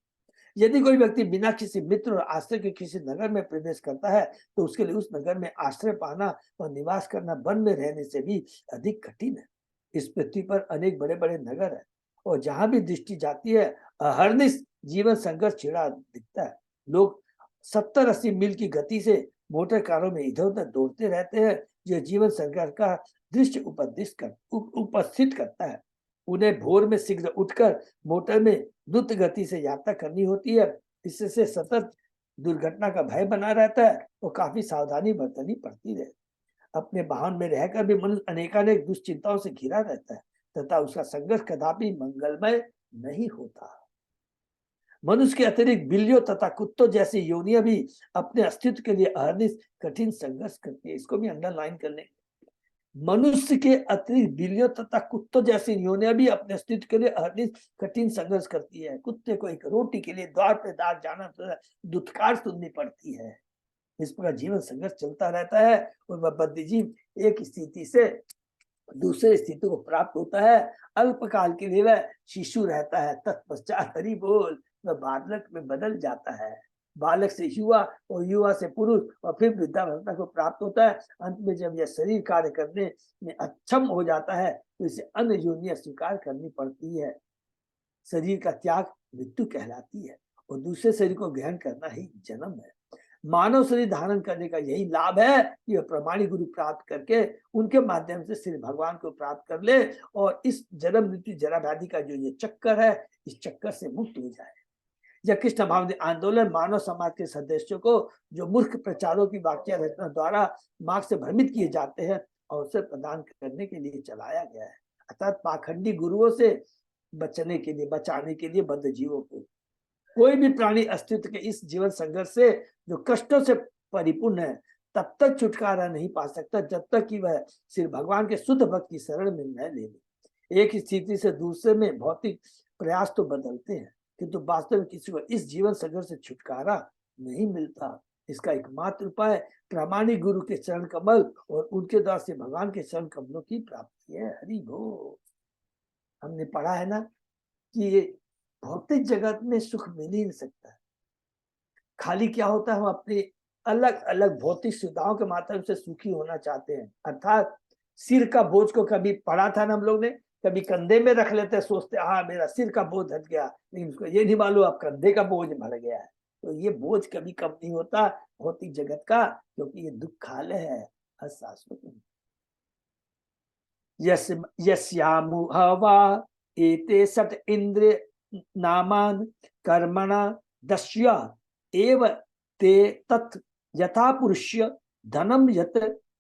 यदि कोई व्यक्ति बिना किसी मित्र और आश्रय के किसी नगर में प्रवेश करता है, तो उसके लिए उस नगर में आश्रय पाना और निवास करना वन में रहने से भी अधिक कठिन है। इस पृथ्वी पर अनेक बड़े बड़े नगर है और जहां भी दृष्टि जाती है अहर्निश जीवन संघर्ष छिड़ा दिखता है। लोग 70-80 मील की गति से मोटर कारों में इधर उधर दौड़ते रहते हैं, जो जीवन संघर्ष का दृश्य उपस्थित करता है। उन्हें भोर में शीघ्र उठकर मोटर में द्रुत गति से यात्रा करनी होती है। इससे सतत दुर्घटना का भय बना रहता है और काफी सावधानी बरतनी पड़ती है। अपने वाहन में रहकर भी मनुष्य अनेकानेक दुश्चिंताओं से घिरा रहता है तथा उसका संघर्ष कदापि मंगलमय नहीं होता। मनुष्य के अतिरिक्त बिल्लियों तथा कुत्तों जैसी योनियां भी अपने अस्तित्व के लिए अहर्निश कठिन संघर्ष करती है। इसको भी अंडरलाइन कर लें। मनुष्य के अतिरिक्त बिल्लियों तथा कुत्तों जैसी योनियां भी अपने अस्तित्व के लिए अहर्निश कठिन संघर्ष करती है। कुत्ते को एक रोटी के लिए द्वार पे द्वार जाना दुत्कार सुननी पड़ती है। इस प्रकार जीवन संघर्ष चलता रहता है और वह बद्धजीव एक स्थिति से दूसरे स्थिति को प्राप्त होता है। अल्पकाल के लिए वह शिशु रहता है, तत्पश्चात हरि बोल वह बालक में बदल जाता है। बालक से युवा और युवा से पुरुष और फिर वृद्धावस्था को प्राप्त होता है। अंत में जब यह शरीर कार्य करने में अक्षम हो जाता है, तो इसे अन्य योनियां स्वीकार करनी पड़ती है। शरीर का त्याग मृत्यु कहलाती है और दूसरे शरीर को ग्रहण करना ही जन्म है। मानव शरीर धारण करने का यही लाभ है कि वह प्रमाणिक गुरु प्राप्त करके उनके माध्यम से श्री भगवान को प्राप्त कर ले और इस जन्म मृत्यु जरा व्याधि का जो ये चक्कर है, इस चक्कर से मुक्त हो जाए। यह कृष्ण भावना आंदोलन मानव समाज के सदस्यों को जो मूर्ख प्रचारों की वाक्य रचना द्वारा मार्ग से भ्रमित किए जाते हैं, अवसर प्रदान करने के लिए चलाया गया है। अर्थात पाखंडी गुरुओं से बचाने के लिए बद्ध जीवों को कोई भी प्राणी अस्तित्व के इस जीवन संघर्ष से जो कष्टों से परिपूर्ण है, तब तक छुटकारा नहीं पा सकता जब तक कि वह श्री भगवान के शुद्ध भक्त की शरण में न ले ले। एक स्थिति से दूसरे में भौतिक प्रयास तो बदलते हैं, किंतु वास्तव में किसी को इस जीवन संघर्ष से छुटकारा नहीं मिलता। इसका एकमात्र उपाय प्रामाणिक गुरु के चरण कमल और उनके द्वारा से भगवान के चरण कमलों की प्राप्ति है। हरि बोल। हमने पढ़ा है ना कि ये भौतिक जगत में सुख मिल ही नहीं सकता। खाली क्या होता है, हम अपनी अलग अलग भौतिक सुविधाओं के माध्यम से सुखी होना चाहते हैं। अर्थात सिर का बोझ को कभी पढ़ा था ना हम लोग ने, कभी कंधे में रख लेते, सोचते हाँ मेरा सिर का बोझ हट गया, लेकिन उसको ये नहीं मालूम अब कंधे का बोझ भर गया है। तो ये बोझ कभी कम नहीं होता भौतिक जगत का, क्योंकि ये दुखालय है, अशाश्वत नहीं। यस्यामु हवा एते सट इंद्रिय नामान कर्मणा दस्या एव ते तत् यथा पुरुष्य धनम यत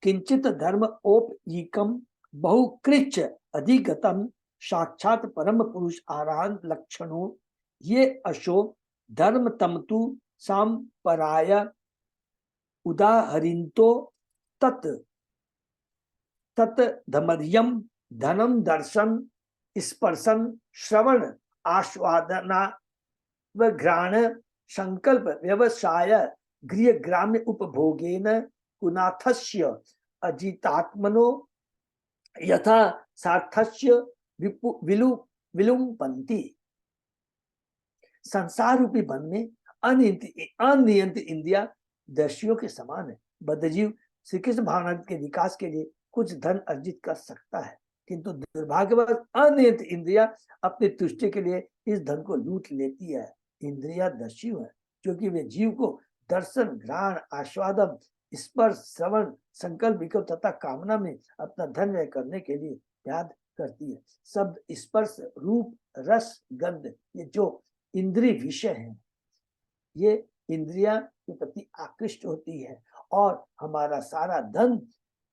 किंचित धर्म औपयिकम बहुकृच अधिगतम साक्षात परम पुरुष आरान लक्षणों ये अशो धर्म तमतु सांपराय उदाहरिंतो तत् तत् धमर्यम धनम दर्शन स्पर्शन श्रवण आस्वादना व घ्राण संकल्प व्यवसाय गृह ग्राम्य उपभोगेन कुनाथस्य अजितात्मनो यथा सार्थस्य विलुम्पन्ति। संसार रूपी वन में अनियंत्रित इंद्रिया दर्शियों के समान है। बद्धजीव श्री कृष्ण भावना के विकास के लिए कुछ धन अर्जित कर सकता है, किंतु दुर्भाग्यवश अनियंत्रित इंद्रिया अपनी तुष्टि के लिए इस धन को लूट लेती है। इंद्रिया दर्शी है क्योंकि वे जीव को दर्शन, घ्राण, आस्वादन, स्पर्श, श्रवण, संकल्प, विकल्प तथा कामना में अपना धन व्यय करने के लिए याद करती है। शब्द, स्पर्श, रूप, रस, गंध, ये जो इंद्रिय विषय हैं, ये इंद्रिया के प्रति आकृष्ट होती है और हमारा सारा धन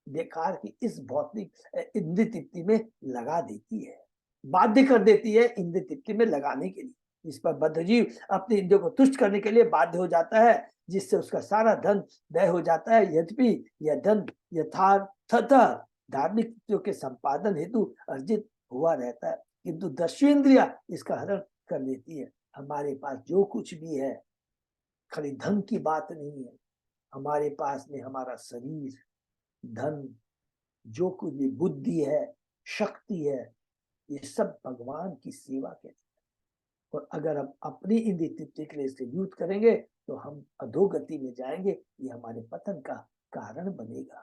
बेकार की इस भौतिक इंद्रिय तृप्ति में लगा देती है, बाध्य कर देती है इंद्रिय तृप्ति में लगाने के लिए। इस पर बद्धजीव अपने इंद्रियों को तुष्ट करने के लिए बाध्य हो जाता है, जिससे उसका सारा धन व्यय हो जाता है। यद्यपि यह धन यथार्थतः धार्मिक कृत्यों के संपादन हेतु अर्जित हुआ रहता है, किंतु दर्शी इंद्रिया इसका हरण कर लेती है। हमारे पास जो कुछ भी है, खाली धन की बात नहीं है, हमारे पास में हमारा शरीर, धन, जो कुछ भी बुद्धि है, शक्ति है, ये सब भगवान की सेवा के लिए। और अगर हम अपनी इंद्रिय तृप्ति के लिए इसे यूज करेंगे तो हम अधोगति में जाएंगे, ये हमारे पतन का कारण बनेगा।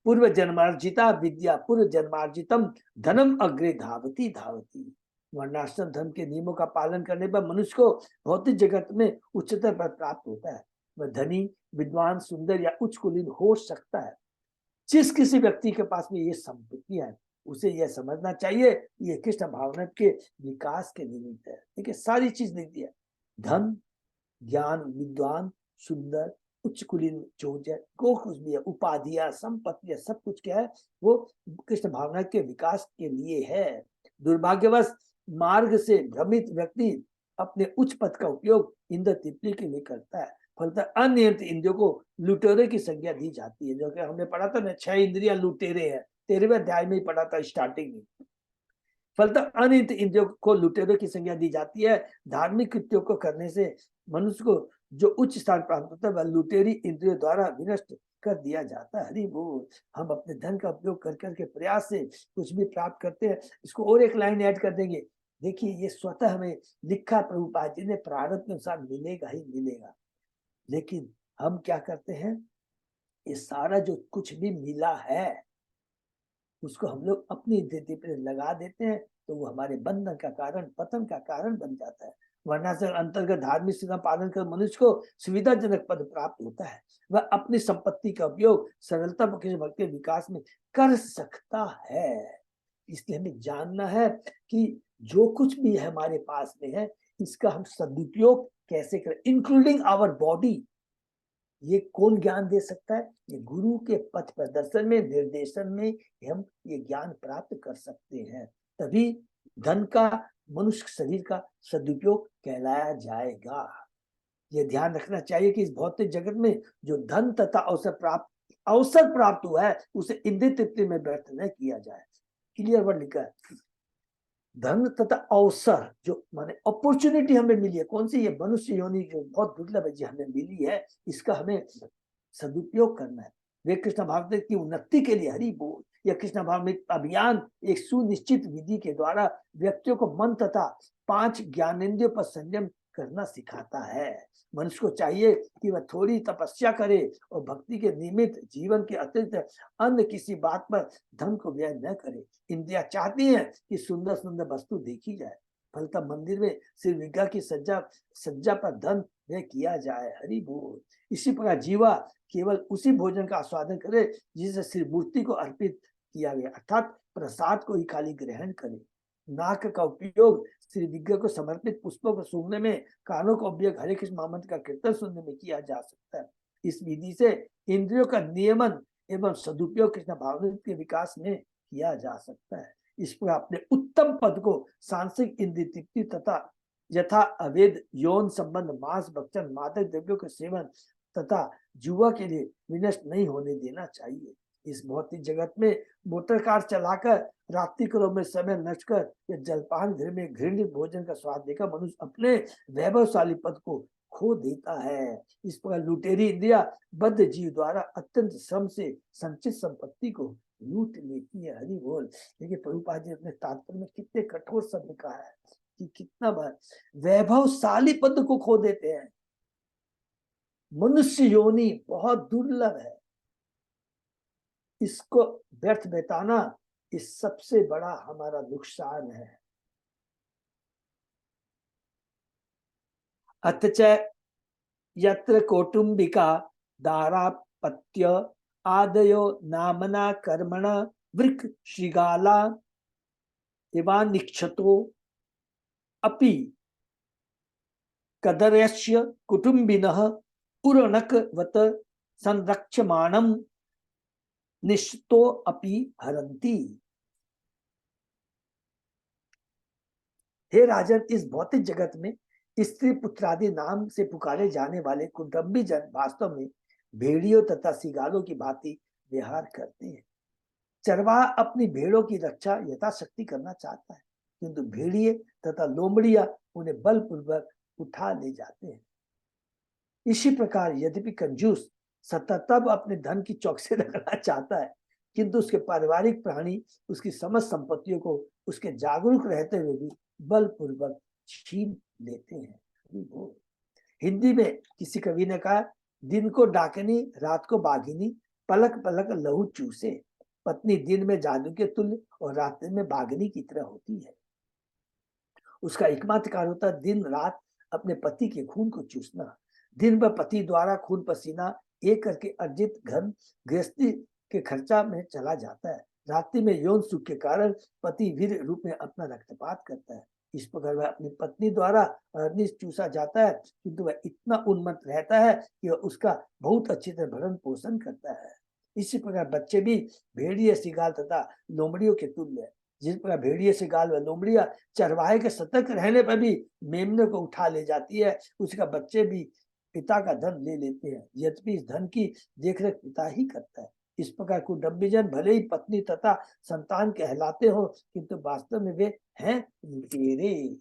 पूर्व जन्मार्जिता विद्या पूर्व जन्मार्जितम धनम अग्रे धावती धावती। वर्णाश्रम धर्म के नियमों का पालन करने पर मनुष्य को भौतिक जगत में उच्चतर पद प्राप्त होता है। वह धनी, विद्वान, सुंदर या उच्च कुलीन हो सकता है। जिस किसी व्यक्ति के पास में ये संपत्तियां है, उसे यह समझना चाहिए ये कृष्ण भावना के विकास के निमित्त है। देखिए सारी चीज देती है, धन, ज्ञान, विद्वान, सुंदर, उच्च कुलीन, जो कुछ भी है, उपाधियां, संपत्तियां, सब कुछ क्या है, वो कृष्ण भावना के विकास के लिए है। दुर्भाग्यवश मार्ग से भ्रमित व्यक्ति अपने उच्च पद का उपयोग इंद्र तृप्ति के लिए करता है। फलतः अनियंत्रित इंद्रियों को लुटेरे की संज्ञा दी जाती है। जो कि हमने पढ़ा था ना, 6 इंद्रियां लुटेरे हैं, 13वें अध्याय में ही पढ़ा था स्टार्टिंग में। फलतः अनियंत्रित इंद्रियों को लुटेरे की संज्ञा दी जाती है। धार्मिक कृत्यों को करने से मनुष्य को जो उच्च स्थान प्राप्त होता है वह लुटेरी इंद्रियों द्वारा विनष्ट कर दिया जाता है। हरि बोल। हम अपने धन का उपयोग कर करके प्रयास से कुछ भी प्राप्त करते हैं। इसको और एक लाइन ऐड कर देंगे, देखिए ये स्वतः हमें लिखा प्रभुपाद जी ने, प्रारब्ध के अनुसार मिलेगा ही मिलेगा। लेकिन हम क्या करते हैं, ये सारा जो कुछ भी मिला है उसको हम लोग अपनी स्थिति पर लगा देते हैं, तो वो हमारे बंधन का कारण, पतन का कारण बन जाता है। वर्णाश्रम अंतर्गत धार्मिक सीमा पालन कर मनुष्य को सुविधाजनक पद प्राप्त होता है। वह अपनी संपत्ति का उपयोग सरलता भक्ति के विकास में कर सकता है। इसलिए हमें जानना है कि जो कुछ भी है हमारे पास में है, इसका हम सदुपयोग कैसे करें, इंक्लूडिंग आवर बॉडी। ये कौन ज्ञान दे सकता है? ये गुरु के पथ प्रदर्शन में, निर्देशन में हम ये ज्ञान प्राप्त कर सकते हैं। तभी धन का, मनुष्य शरीर का सदुपयोग कहलाया जाएगा। ये ध्यान रखना चाहिए कि इस भौतिक जगत में जो धन तथा अवसर प्राप्त हुआ है उसे इंद्रिय तृप्ति में व्यर्थ न किया जाए। क्लियर वर्ड लिखा है, धन तथा अवसर, जो माने अपॉर्चुनिटी हमें मिली है, कौन सी? ये मनुष्य योनि जो बहुत दुर्लभ है हमें मिली है, इसका हमें सदुपयोग करना है। वे कृष्ण भावना की उन्नति के लिए, हरि बोल, यह कृष्ण भावना अभियान एक सुनिश्चित विधि के द्वारा व्यक्तियों को मन तथा 5 ज्ञानेंद्रियों पर संयम करना सिखाता है। मनुष्य को चाहिए कि वह थोड़ी तपस्या करे और भक्ति के निमित्त जीवन के अतिरिक्त अन्य किसी बात पर धन को व्यय न करे। इंद्रिया चाहती है कि सुंदर सुंदर वस्तु देखी जाए, फलतः मंदिर में श्री विग्रह की सज्जा पर धन व्यय किया जाए। हरि बोल। इसी प्रकार जीवा केवल उसी भोजन का आस्वादन करे जिसे श्री मूर्ति को अर्पित किया गया, अर्थात प्रसाद को ही खाली ग्रहण करे। नाक का उपयोग श्री विग्रह को समर्पित पुष्पों को सूंघने में, कानों का उपयोग हरे कृष्ण महामंत्र का कीर्तन सुनने में किया जा सकता है। इस विधि से इंद्रियों का नियमन एवं सदुपयोग कृष्ण भावना के विकास में किया जा सकता है। इस पर अपने उत्तम पद को सांसारिक इंद्रिय तृप्ति तथा यथा अवैध यौन संबंध, मांस भक्षण, मादक द्रव्यों के सेवन तथा जुआ के लिए विनष्ट नहीं होने देना चाहिए। इस भौतिक जगत में मोटर कार चलाकर रात्रि कालों में समय नष्ट कर या जलपान घर में घृणित भोजन का स्वाद देकर मनुष्य अपने वैभवशाली पद को खो देता है। इस प्रकार लुटेरी इंद्रिया बद्ध जीव द्वारा अत्यंत श्रम से संचित संपत्ति को लूट लेती है। हरि बोल। देखिए प्रभुपाद जी अपने तात्पर्य में कितने कठोर शब्द कहा है कि कितना बार वैभवशाली पद को खो देते हैं। मनुष्य योनि बहुत दुर्लभ है, इसको व्यर्थ बिताना इस सबसे बड़ा हमारा नुकसान है। अथच यत्र कौटुंबिका दारापत्य आदयो नामना कर्मण वृक श्रृगाला इवानिक्षतो अपि कदर्यस्य कुटुंबिनः उरणकवत संरक्ष्यमाणं निश्तो अपि हरन्ति। हे राजन, इस भौतिक जगत में स्त्री पुत्रादि नाम से पुकारे जाने वाले कुटुंबी जन वास्तव में भेड़ियों तथा सिगालों की भांति विहार करते हैं। चरवाहा अपनी भेड़ों की रक्षा यथाशक्ति करना चाहता है, किंतु भेड़िए तथा लोमड़िया उन्हें बलपूर्वक उठा ले जाते हैं। इसी प्रकार यद्यपि कंजूस सतत अपने धन की चौकसी रखना चाहता है, किंतु उसके पारिवारिक प्राणी उसकी समस्त संपत्तियों को उसके जागरूक रहते हुए भी बलपूर्वक छीन लेते हैं। हिंदी में किसी कवि ने कहा, दिन को डाकनी रात को बाघिनी, पलक पलक लहू चूसे। पत्नी दिन में जादू के तुल्य और रात में बाघिनी की तरह होती है। उसका एकमात्र कार्य होता है दिन रात अपने पति के खून को चूसना। दिन भर पति द्वारा खून पसीना एक करके अर्जित धन गृहस्थी के खर्चा में चला जाता है। रात्रि में यौन सुख के कारण पति वीर रूप में अपना रक्तपात करता है। इस प्रकार वह अपनी पत्नी द्वारा चूसा जाता है, किंतु वह इतना उन्मत्त रहता है कि वह उसका बहुत अच्छी तरह भरण पोषण करता है। इसी प्रकार बच्चे भी भेड़िए सिगाल तथा लोमड़ियों के तुल्य है। जिस प्रकार भेड़िए सिगाल व लोमड़िया चरवाहे के सतर्क रहने पर भी मेमने को उठा ले जाती है, उसका बच्चे भी पिता का धन ले लेते हैं, यद्यपि इस धन की देखरेख पिता ही करता है। इस प्रकार कुटुंबीजन भले ही पत्नी तथा संतान कहलाते हो, किंतु वास्तव में वे हैं लुटेरे।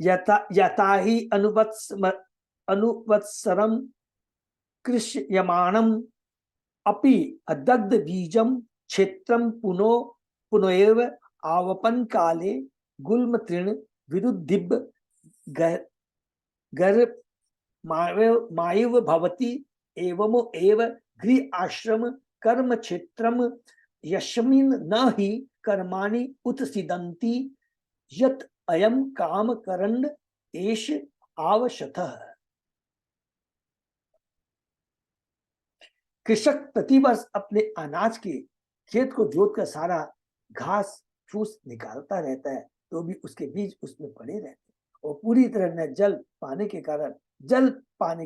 यथा ही अनुवत्सरम कृष्यमाणम अपि अदग्ध बीजम क्षेत्रम पुनोएव आवपन काले गुल्म तृण विरुद्धिब गर मायव भवति एवं एव गृह आश्रम कर्म क्षेत्रम यस्मिन् न हि कर्माणि उत्सिदन्ति यत् अयम काम करण्ड एष आवश्यकः। कृषक प्रतिवर्ष अपने अनाज के खेत को जोतकर सारा घास फूस निकालता रहता है, तो भी उसके बीज उसमें पड़े रहते हैं और पूरी तरह न जल पाने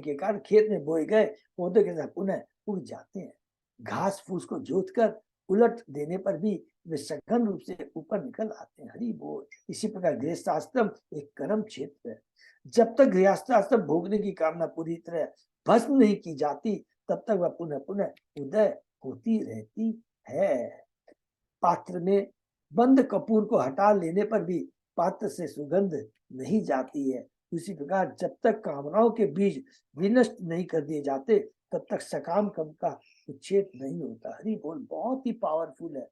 के कारण खेत में बोए गए पौधे के साथ पुनः उग जाते हैं। घास फूस को जोतकर उलट देने पर भी वे सघन रूप से ऊपर निकल आते हैं। हरि बोल। इसी प्रकार गृहस्थाश्रम एक कर्म क्षेत्र है। जब तक गृहस्थाश्रम भोगने की कामना पूरी तरह भस्म नहीं की जाती, तब तक वह पुनः पुनः उदय होती रहती है। पात्र में बंद कपूर को हटा लेने पर भी पात्र से सुगंध नहीं जाती है। उसी प्रकार जब तक कामनाओं के बीज विनष्ट नहीं कर दिए जाते, तब तक सकाम कर्म का उच्छेद नहीं होता। हरि बोल। बहुत ही पावरफुल है।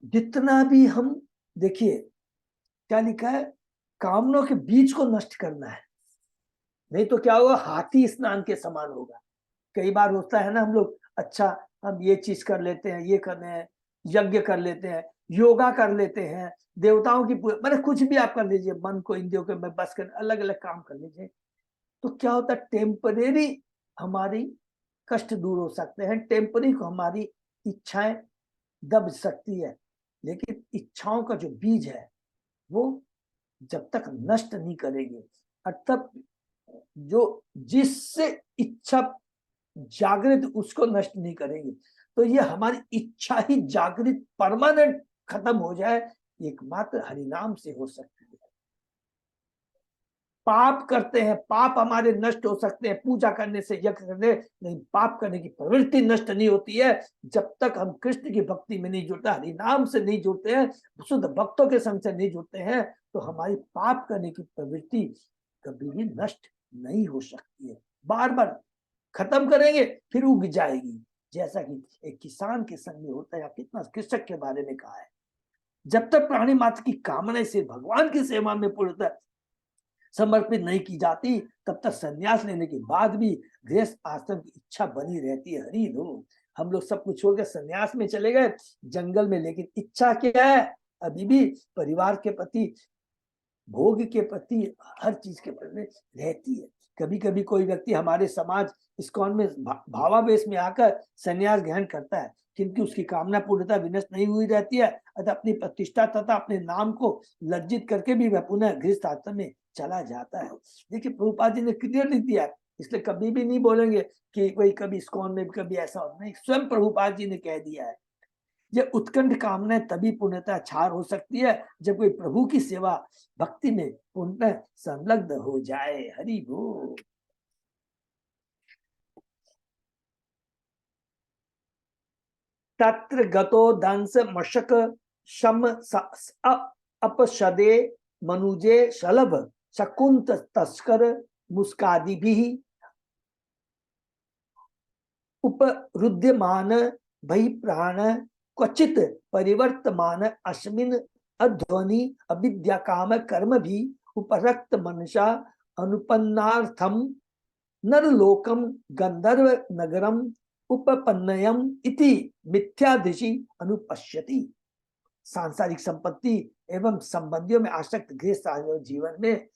जितना भी हम देखिए क्या लिखा है, कामनाओं के बीज को नष्ट करना है, नहीं तो क्या होगा, हाथी स्नान के समान होगा। कई बार होता है ना, हम लोग अच्छा हम ये चीज कर लेते हैं, ये करने हैं, यज्ञ कर लेते हैं, योगा कर लेते हैं, देवताओं की मतलब कुछ भी आप कर लीजिए, मन को इंद्रियों के में बस कर अलग अलग काम कर लीजिए, तो क्या होता है, टेम्परेरी हमारी कष्ट दूर हो सकते हैं, टेम्परेरी को हमारी इच्छाएं दब सकती है, लेकिन इच्छाओं का जो बीज है वो जब तक नष्ट नहीं करेंगे, अर्थात जो जिससे इच्छा जागृत उसको नष्ट नहीं करेंगे, तो ये हमारी इच्छा ही जागृत परमानेंट खत्म हो जाए, एकमात्र हरिनाम से हो सकती है। पाप करते हैं, पाप हमारे नष्ट हो सकते हैं पूजा करने से, यज्ञ करने, नहीं, पाप करने की प्रवृत्ति नष्ट नहीं होती है जब तक हम कृष्ण की भक्ति में नहीं जुड़ते, हरि नाम से नहीं जुड़ते हैं, शुद्ध भक्तों के संग से नहीं जुड़ते हैं, तो हमारी पाप करने की प्रवृत्ति कभी भी नष्ट नहीं हो सकती है। बार बार खत्म करेंगे फिर उग जाएगी, जैसा कि एक किसान के संग में होता है, या कितना कृषक के बारे में कहा है। जब तक प्राणी मात्र की कामना से भगवान की सेवा में पूर्णतः समर्पित नहीं की जाती, तब तक संन्यास लेने के बाद भी गृहस्थ आश्रम की इच्छा बनी रहती है। हरि बोल। हम लोग सब कुछ छोड़कर संन्यास में चले गए जंगल में, लेकिन इच्छा क्या है? अभी भी परिवार के प्रति, भोग के प्रति, हर चीज के प्रति रहती है। कभी कभी कोई व्यक्ति हमारे समाज इस्कॉन में भावावेश में आकर संन्यास ग्रहण करता है, किंतु उसकी कामना पूर्णतः विनष्ट नहीं हुई रहती है, अतः अपनी प्रतिष्ठा तथा अपने नाम को लज्जित करके भी वह पुनः गृहस्थ आश्रम में चला जाता है। देखिए प्रभुपाद जी ने क्लियरली दिया है, इसलिए कभी भी नहीं बोलेंगे कि कोई कभी इस्कॉन में कभी ऐसा हो, नहीं, स्वयं प्रभुपाद जी ने कह दिया है। यह उत्कंठ कामनाएं तभी पूर्णतः छार हो सकती है जब कोई प्रभु की सेवा भक्ति में पूर्णतः संलग्न हो जाए। हरि बोल। तत्र गतो दंस मशक शम अपशदे मनुजे शलभ शकुंत तस्कर मुस्कादि भी उपरुद्यमान भई प्राण क्वचित परिवर्तमान अस्मिन् अध्वनि अविद्या काम कर्म भी उपरक्त मनसा अनुपन्नार्थम नरलोकम गंधर्व नगरम उपपन्नयम इति मिथ्यादिशि अनुपश्यति। सांसारिक संपत्ति एवं संबंधियों में आसक्त गृहस्थ जीवन में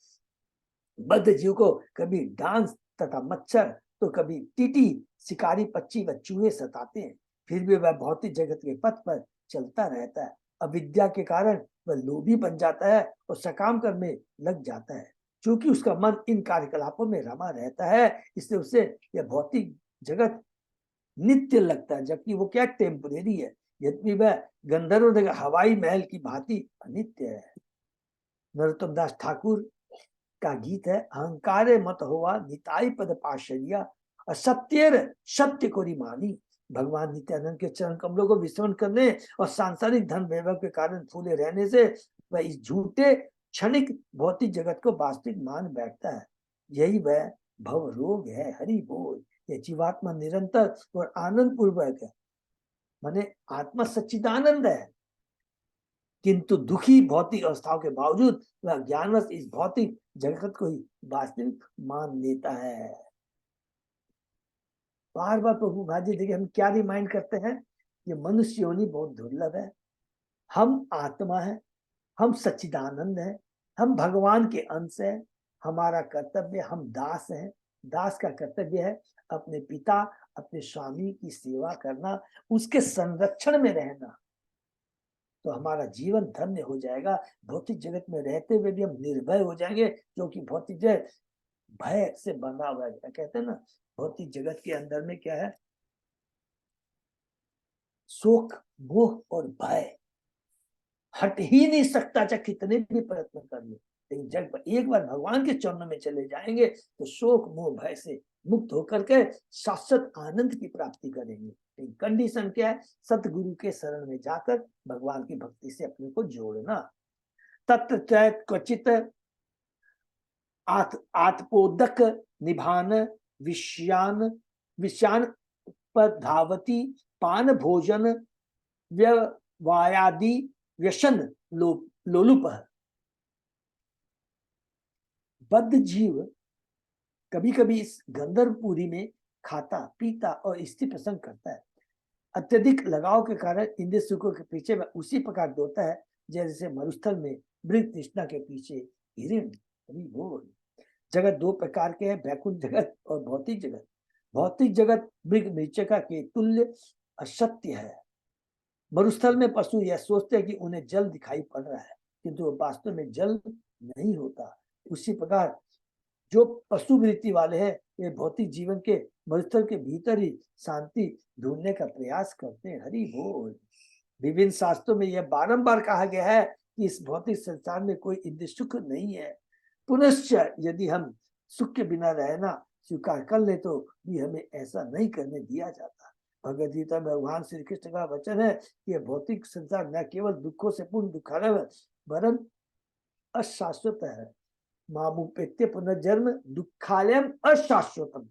बद्ध जीव को कभी डांस तथा मच्छर तो कभी टीटी, शिकारी पक्षी व चूहे सताते हैं, फिर भी वह भौतिक जगत के पथ पर चलता रहता है। अविद्या के कारण वह लोभी बन जाता है और सकाम करने लग जाता है। क्योंकि उसका मन इन कार्यकलापों में रमा रहता है, इसलिए उसे यह भौतिक जगत नित्य लगता है, जबकि वो क्या टेम्परेरी है। यद्यपि वह गंधर्व हवाई महल की भांति अनित्य है। नरोत्तम दास ठाकुर का गीत है, अहंकारे मत हुआ निताई पद पाशरिया असत्येर सत्य को मानी। भगवान नित्यानंद के चरण कमलों को विस्मरण करने और सांसारिक धन वैभव के कारण फूले रहने से वह इस झूठे क्षणिक भौतिक जगत को वास्तविक मान बैठता है। यही वह भव रोग है। हरि बोल। ये जीवात्मा निरंतर और आनंद पूर्वक है, माने आत्मा सच्चिदानंद है, किंतु दुखी भौतिक अवस्थाओं के बावजूद वह ज्ञानवश इस भौतिक जगत को ही वास्तविक मान लेता है। बार बार प्रभु भाजी देखिए हम क्या रिमाइंड करते हैं, ये मनुष्य योनि बहुत दुर्लभ है, हम आत्मा है, हम सच्चिदानंद है, हम भगवान के अंश है। हमारा कर्तव्य, हम दास हैं, दास का कर्तव्य है अपने पिता, अपने स्वामी की सेवा करना, उसके संरक्षण में रहना, तो हमारा जीवन धन्य हो जाएगा। भौतिक जगत में रहते हुए भी हम निर्भय हो जाएंगे, क्योंकि भौतिक जगत भय से बंधा हुआ है। कहते हैं ना, भौतिक जगत के अंदर में क्या है? शोक, मोह और भय हट ही नहीं सकता, चाहे कितने भी प्रयत्न कर लो। लेकिन जब एक बार भगवान के चरणों में चले जाएंगे तो शोक मोह भय से मुक्त होकर के शाश्वत आनंद की प्राप्ति करेंगे। लेकिन कंडीशन क्या है? सतगुरु के शरण में जाकर भगवान की भक्ति से अपने को जोड़ना। तत्र क्वचित आत्पोदक निभान विषयान विषयान पर धावती पान भोजन व्यवायादि व्यसन लोलुप। बद्ध जीव कभी कभी इस गंधर्वपुरी में खाता पीता और स्त्री प्रसंग करता है। अत्यधिक लगाव के कारण इंद्रिय सुखों के पीछे वह उसी प्रकार दौड़ता है जैसे मरुस्थल में मृग तृष्णा के पीछे हिरण। बोल। जगत दो प्रकार के हैं, वैकुंठ जगत और भौतिक जगत। भौतिक जगत मृग मृचिका के तुल्य असत्य है। मरुस्थल में पशु यह सोचते हैं कि उन्हें जल दिखाई पड़ रहा है, किंतु वो वास्तव में जल नहीं होता। उसी प्रकार जो पशु वृत्ति वाले हैं, ये भौतिक जीवन के मरुस्थल के भीतर ही शांति ढूंढने का प्रयास करते हैं। हरि बोल। विभिन्न शास्त्रों में यह बारंबार कहा गया है कि इस भौतिक संसार में कोई इंद्रिय सुख नहीं है। पुनश्च यदि हम सुख के बिना रहना स्वीकार कर ले तो भी हमें ऐसा नहीं करने दिया जाता। भगवद गीता में भगवान श्री कृष्ण का वचन है कि यह भौतिक संसार न केवल दुखों से पूर्ण दुखालय वरन अशाश्वत है। मामुपेत्य पुनर्जन्म दुखालयम अशाश्वतम।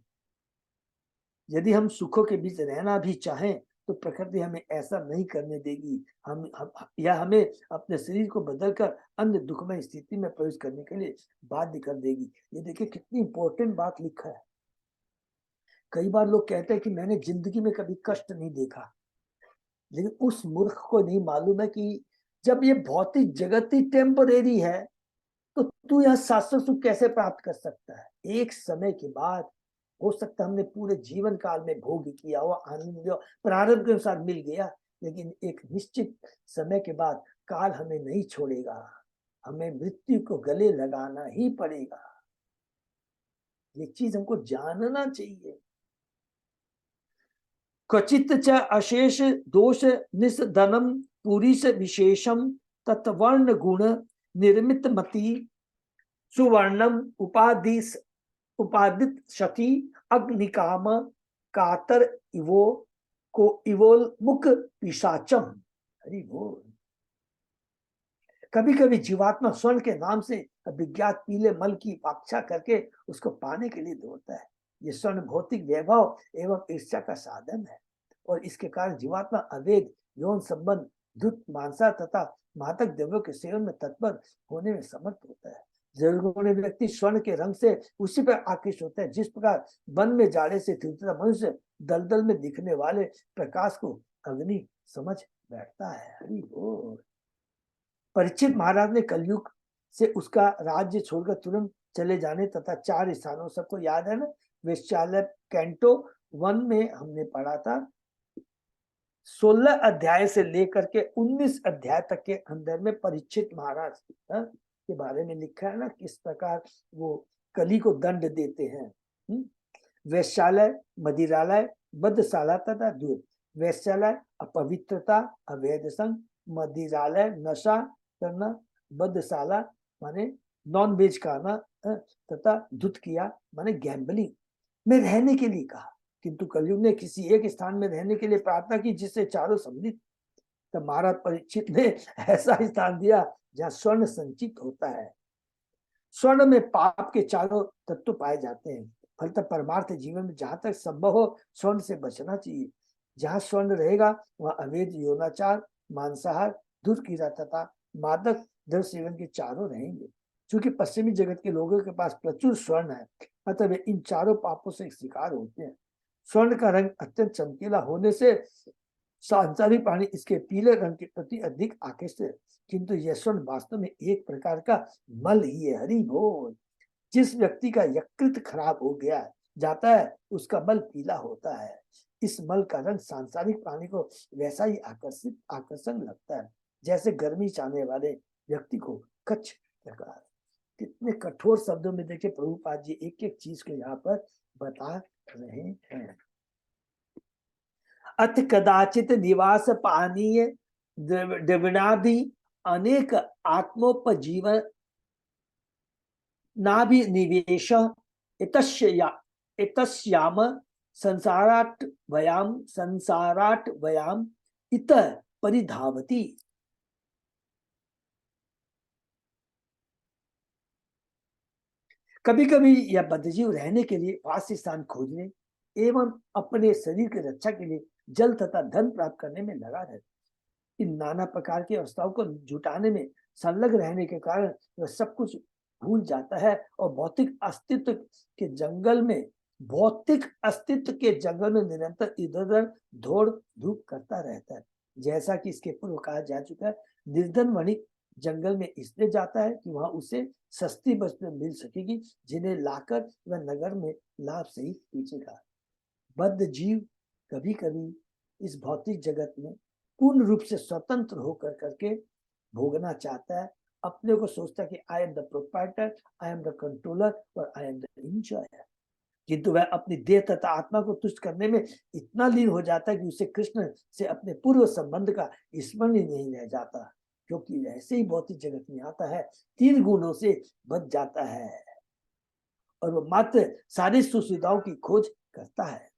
यदि हम सुखों के बीच रहना भी चाहें तो प्रकृति हमें ऐसा नहीं करने देगी। या हमें अपने शरीर को बदलकर अन्य दुखमय स्थिति में प्रवेश करने के लिए बाध्य कर देगी। ये देखिए कितनी इंपॉर्टेंट बात लिखा है। कई बार लोग कहते हैं कि मैंने जिंदगी में कभी कष्ट नहीं देखा, लेकिन उस मूर्ख को नहीं मालूम है कि जब ये भौतिक जगत ही टेम्परेरी है तो तू यह शाश्वत सुख कैसे प्राप्त कर सकता है। एक समय के बाद हो सकता है हमने पूरे जीवन काल में भोग किया हो, आनंद लिया, प्रारब्ध के अनुसार मिल गया, लेकिन एक निश्चित समय के बाद काल हमें नहीं छोड़ेगा, हमें मृत्यु को गले लगाना ही पड़ेगा। ये चीज हमको जानना चाहिए। क्वचित च अशेष दोष निधनम पुरीश विशेषम तत्वर्ण गुण निर्मित मति सुवर्णम उपादित शती अग्निकाम कातर इवो को इवोल मुख पिशाचम। हरि बोल। कभी कभी जीवात्मा स्वर्ण के नाम से अभिज्ञात पीले मल की अपेक्षा करके उसको पाने के लिए दौड़ता है। ये स्वर्ण भौतिक वैभव एवं ईर्ष्या का साधन है और इसके कारण जीवात्मा अवैध यौन संबंध धुत मांसा तथा मादक द्रव्यों के सेवन में तत्पर होने में समर्थ होता है। जरूर व्यक्ति स्वर्ण के रंग से उसी पर आकृष्ट होता है जिस प्रकार वन में जाड़े से तीव्रता मनुष्य दलदल में दिखने वाले प्रकाश को अग्नि समझ बैठता है। हरि बोल। परीक्षित महाराज ने कलयुग से उसका राज्य छोड़कर तुरंत चले जाने तथा 4 स्थानों, सबको याद है ना, वेश्यालय कैंटो 1 में हमने पढ़ा था। 16 अध्याय से लेकर के 19 अध्याय तक के अंदर में परीक्षित महाराज के बारे में लिखा है ना, किस प्रकार वो कली को दंड देते हैं। वैश्यालय, मदिरालय, बद्धशाला तथा दूध। वैश्यालय अपवित्रता, अवैध संग। मदिरालय नशा करना। बद्धशाला माने नॉन वेज खाना तथा दूध किया माने गैम्बलिंग में रहने के लिए कहा। किंतु कलयुग ने किसी एक स्थान में रहने के लिए प्रार्थना की जिससे चारों सम्मिलित। तब महाराज परीक्षित ने ऐसा स्थान दिया जहाँ स्वर्ण संचित होता है। स्वर्ण में पाप के चारों तत्व पाए जाते हैं। फलतः परमार्थ जीवन में जहां तक संभव हो स्वर्ण से बचना चाहिए। जहां स्वर्ण रहेगा वहां अवैध यौनाचार, मांसाहार, दूध कीड़ा तथा मादक द्रव्य सेवन के चारों रहेंगे। क्योंकि पश्चिमी जगत के लोगों के पास प्रचुर स्वर्ण है, अतः वे इन चारों पापों से शिकार होते हैं। स्वर्ण का रंग अत्यंत चमकीला होने से सांसारिक प्राणी इसके पीले रंग के प्रति अधिक आकर्षित है, किंतु यह स्वर्ण वास्तव में एक प्रकार का मल ही है। हरि बोल। जिस व्यक्ति का यकृत खराब हो गया जाता है उसका मल पीला होता है। इस मल का रंग सांसारिक प्राणी को वैसा ही आकर्षण लगता है जैसे गर्मी चाहने वाले व्यक्ति को कच्छ लगा। कितने कठोर शब्दों में देखिए प्रभुपाद जी एक एक चीज को यहाँ पर बता रहे हैं। अथ कदाचित निवास पानीय द्रविणादि अनेक आत्मोपजीवन नाभिनिवेश इतस्याम संसाराट वयाम इत परिधावती। कभी कभी यह बद्धजीव रहने के लिए वास स्थान खोजने एवं अपने शरीर की रक्षा के लिए जल तथा धन प्राप्त करने में लगा रहता। इन नाना प्रकार की अवस्थाओं को जुटाने में संलग्न रहने के कारण वह सब कुछ भूल जाता है और भौतिक अस्तित्व के जंगल में निरंतर इधर उधर दौड़ धूप करता रहता है। जैसा कि इसके पूर्व कहा जा चुका है, निर्धन वणिक जंगल में इसलिए जाता है कि वहां उसे सस्ती वस्तुएं मिल सकेगी जिन्हें लाकर वह नगर में लाभ सहित बेचेगा। बद्ध जीव कभी कभी इस भौतिक जगत में पूर्ण रूप से स्वतंत्र होकर करके भोगना चाहता है। अपने को सोचता है कि I am the proprietor, I am the controller और आई एम द एंजॉयर। किंतु वह अपनी देह तथा आत्मा को तुष्ट करने में इतना लीन हो जाता है कि उसे कृष्ण से अपने पूर्व संबंध का स्मरण ही नहीं रह जाता। क्योंकि ऐसे ही भौतिक जगत में आता है, 3 गुणों से बच जाता है और वो मात्र सारी सुविधाओं की खोज करता है।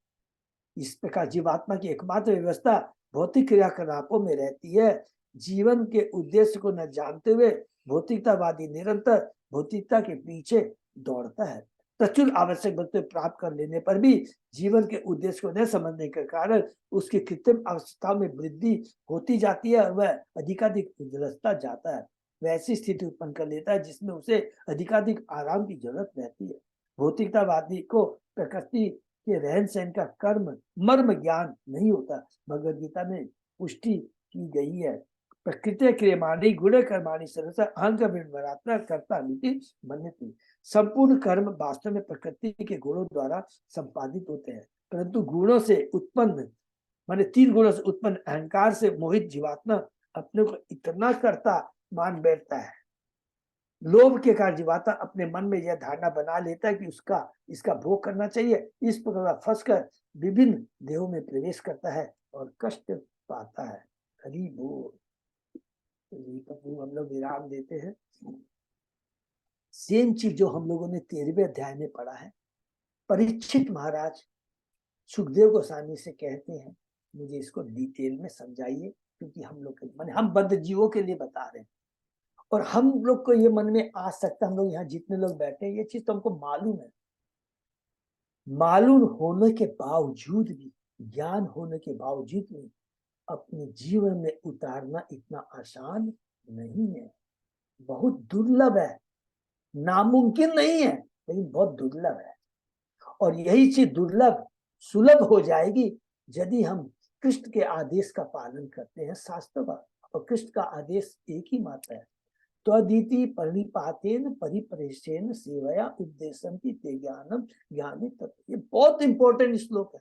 इस प्रकार जीवात्मा की एकमात्र व्यवस्था भौतिक क्रियाकलापों में रहती है। जीवन के उद्देश्य को न जानते हुए भौतिकतावादी निरंतर भौतिकता के पीछे दौड़ता है। प्रचुर आवश्यक वस्तुएं प्राप्त कर लेने पर भी जीवन के उद्देश्य को न समझने के कारण उसकी कृत्रिम अवस्थाओं में वृद्धि होती जाती है और वह अधिकाधिक उलझता जाता है। वह ऐसी स्थिति उत्पन्न कर लेता है जिसमें उसे अधिकाधिक आराम की जरूरत रहती है। भौतिकतावादी को प्रकृति के रहन सहन का कर्म मर्म ज्ञान नहीं होता। भगवद गीता में पुष्टि की गई है, प्रकृति क्रियमाणी गुणे कर्माणि सर्वथा अहंग विवरात्मा कर्ता नीति मन्यते। संपूर्ण कर्म वास्तव में प्रकृति के गुणों द्वारा संपादित होते हैं, परंतु गुणों से उत्पन्न माने 3 गुणों से उत्पन्न अहंकार से मोहित जीवात्मा अपने को इतना कर्ता मान बैठता है। लोभ के कारण जीवात्मा अपने मन में यह धारणा बना लेता है कि इसका भोग करना चाहिए। इस प्रकार फंसकर विभिन्न देहों में प्रवेश करता है और कष्ट पाता है। हरि बोल। प्रभु हम लोग विराम देते हैं। सेम चीज जो हम लोगों ने 13वें अध्याय में पढ़ा है। परीक्षित महाराज सुखदेव गोस्वामी से कहते हैं, मुझे इसको डिटेल में समझाइए, क्योंकि हम लोग माने हम बद्ध जीवों के लिए बता रहे हैं और हम लोग को ये मन में आ सकता है, हम लोग यहाँ जितने लोग बैठे हैं ये चीज तो हमको मालूम है, मालूम होने के बावजूद भी, ज्ञान होने के बावजूद भी अपने जीवन में उतारना इतना आसान नहीं है, बहुत दुर्लभ है, नामुमकिन नहीं है लेकिन बहुत दुर्लभ है। और यही चीज दुर्लभ सुलभ हो जाएगी यदि हम कृष्ण के आदेश का पालन करते हैं शास्त्र का। और कृष्ण का आदेश एक ही मात्र है, त्वदिति परिपातेन परिपरेशेन सेवया उद्देश्यन्ति ते ज्ञानम ज्ञानी तत्व। ये बहुत इंपॉर्टेंट श्लोक है,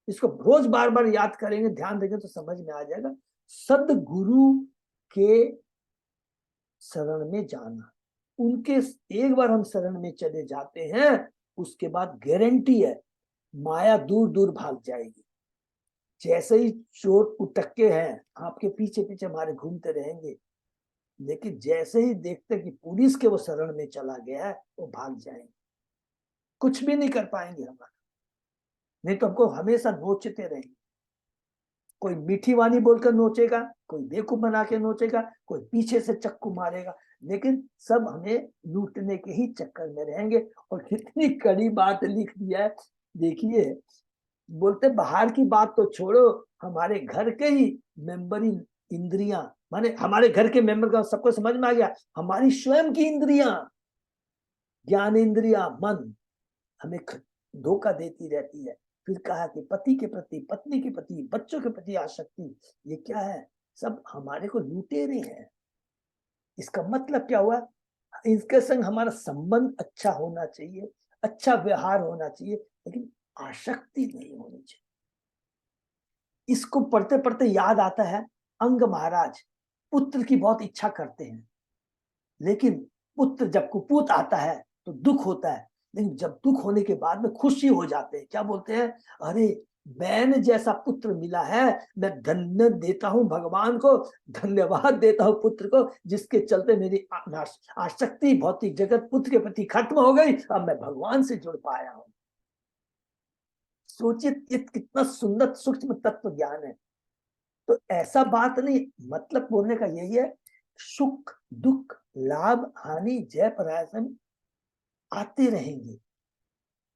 इसको रोज बार बार याद करेंगे, ध्यान देंगे तो समझ में आ जाएगा। सदगुरु के शरण में जाना, उनके एक बार हम शरण में चले जाते हैं उसके बाद गारंटी है माया दूर दूर भाग जाएगी। जैसे ही चोर उटक्के हैं आपके पीछे पीछे हमारे घूमते रहेंगे, लेकिन जैसे ही देखते कि पुलिस के वो शरण में चला गया है वो भाग जाएंगे, कुछ भी नहीं कर पाएंगे हमारा, नहीं तो हमको हमेशा नोचते रहेंगे। कोई मीठी वाणी बोलकर नोचेगा, कोई बेवकूफ बना के नोचेगा, कोई पीछे से चक्कू मारेगा, लेकिन सब हमें लूटने के ही चक्कर में रहेंगे। और कितनी कड़ी बात लिख दिया है, देखिए बोलते बाहर की बात तो छोड़ो, हमारे घर के ही मेंबरी इंद्रियां, माने हमारे घर के मेंबर का सबको समझ में आ गया, हमारी स्वयं की इंद्रियां, ज्ञान इंद्रियां, मन हमें धोखा देती रहती है। फिर कहा कि पति के प्रति, पत्नी के प्रति, बच्चों के प्रति आसक्ति, ये क्या है, सब हमारे को लुटेरे हैं। इसका मतलब क्या हुआ, इनके संग हमारा संबंध अच्छा होना चाहिए, अच्छा व्यवहार होना चाहिए, लेकिन आसक्ति नहीं होनी चाहिए। इसको पढ़ते पढ़ते याद आता है अंग महाराज पुत्र की बहुत इच्छा करते हैं, लेकिन पुत्र जब कुपूत आता है तो दुख होता है, लेकिन जब दुख होने के बाद में खुशी हो जाते हैं। क्या बोलते हैं, अरे मैंने जैसा पुत्र मिला है, मैं धन्य देता हूं भगवान को, धन्यवाद देता हूं पुत्र को, जिसके चलते मेरी आसक्ति भौतिक जगत पुत्र के प्रति खत्म हो गई, अब मैं भगवान से जुड़ पाया हूं। सोचिए कितना सुंदर सूक्ष्म तत्व ज्ञान है। तो ऐसा बात नहीं, मतलब बोलने का यही है, सुख दुख लाभ हानि जय पराजय आते रहेंगे,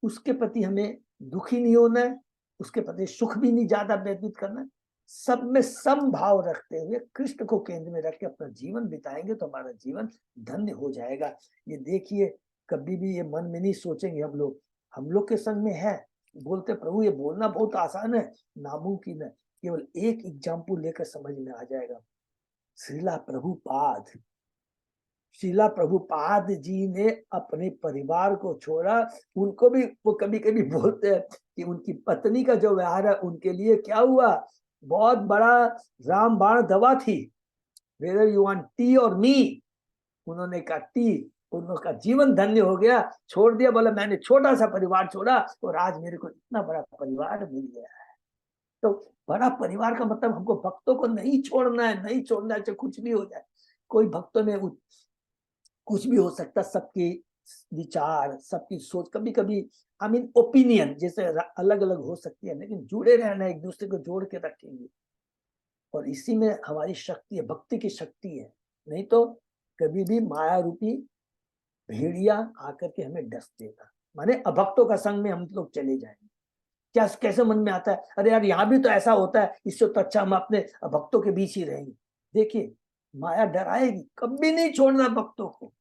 उसके प्रति हमें दुखी नहीं होना है, उसके प्रति सुख भी नहीं ज्यादा व्यतीत करना है। सब में समभाव रखते हुए कृष्ण को केंद्र में रख के अपना जीवन बिताएंगे तो हमारा जीवन धन्य हो जाएगा। ये देखिए कभी भी ये मन में नहीं सोचेंगे हम लोग के संग में है, बोलते प्रभु ये बोलना बहुत आसान है, नामुमकिन है, केवल एक एग्जाम्पल लेकर समझ में आ जाएगा। श्रीला प्रभुपाद जी ने अपने परिवार को छोड़ा, उनको भी वो कभी कभी बोलते हैं कि उनकी पत्नी का जो व्यवहार है उनके लिए क्या हुआ, बहुत बड़ा रामबाण दवा थी, वेदर यू वांट टी और मी, उन्होंने कहा टी, उनका जीवन धन्य हो गया, छोड़ दिया, बोला मैंने छोटा सा परिवार छोड़ा और आज मेरे को इतना बड़ा परिवार मिल गया है। तो बड़ा परिवार का मतलब हमको भक्तों को नहीं छोड़ना है, नहीं छोड़ना है चाहे कुछ भी हो जाए, कोई भक्तों में कुछ भी हो सकता, सबकी विचार, सबकी सोच, कभी कभी आई मीन ओपिनियन जैसे अलग अलग हो सकती है, लेकिन जुड़े रहना, एक दूसरे को जोड़ के रखेंगे, और इसी में हमारी शक्ति है, भक्ति की शक्ति है। नहीं तो कभी भी माया रूपी भेड़िया आकर के हमें डस देगा, माने अभक्तों का संग में हम लोग चले जाएंगे। क्या कैसे मन में आता है, अरे यार यहाँ भी तो ऐसा होता है, इससे तो अच्छा हम अपने भक्तों के बीच ही रहेंगे। देखिए माया डराएगी, कभी नहीं छोड़ना भक्तों को,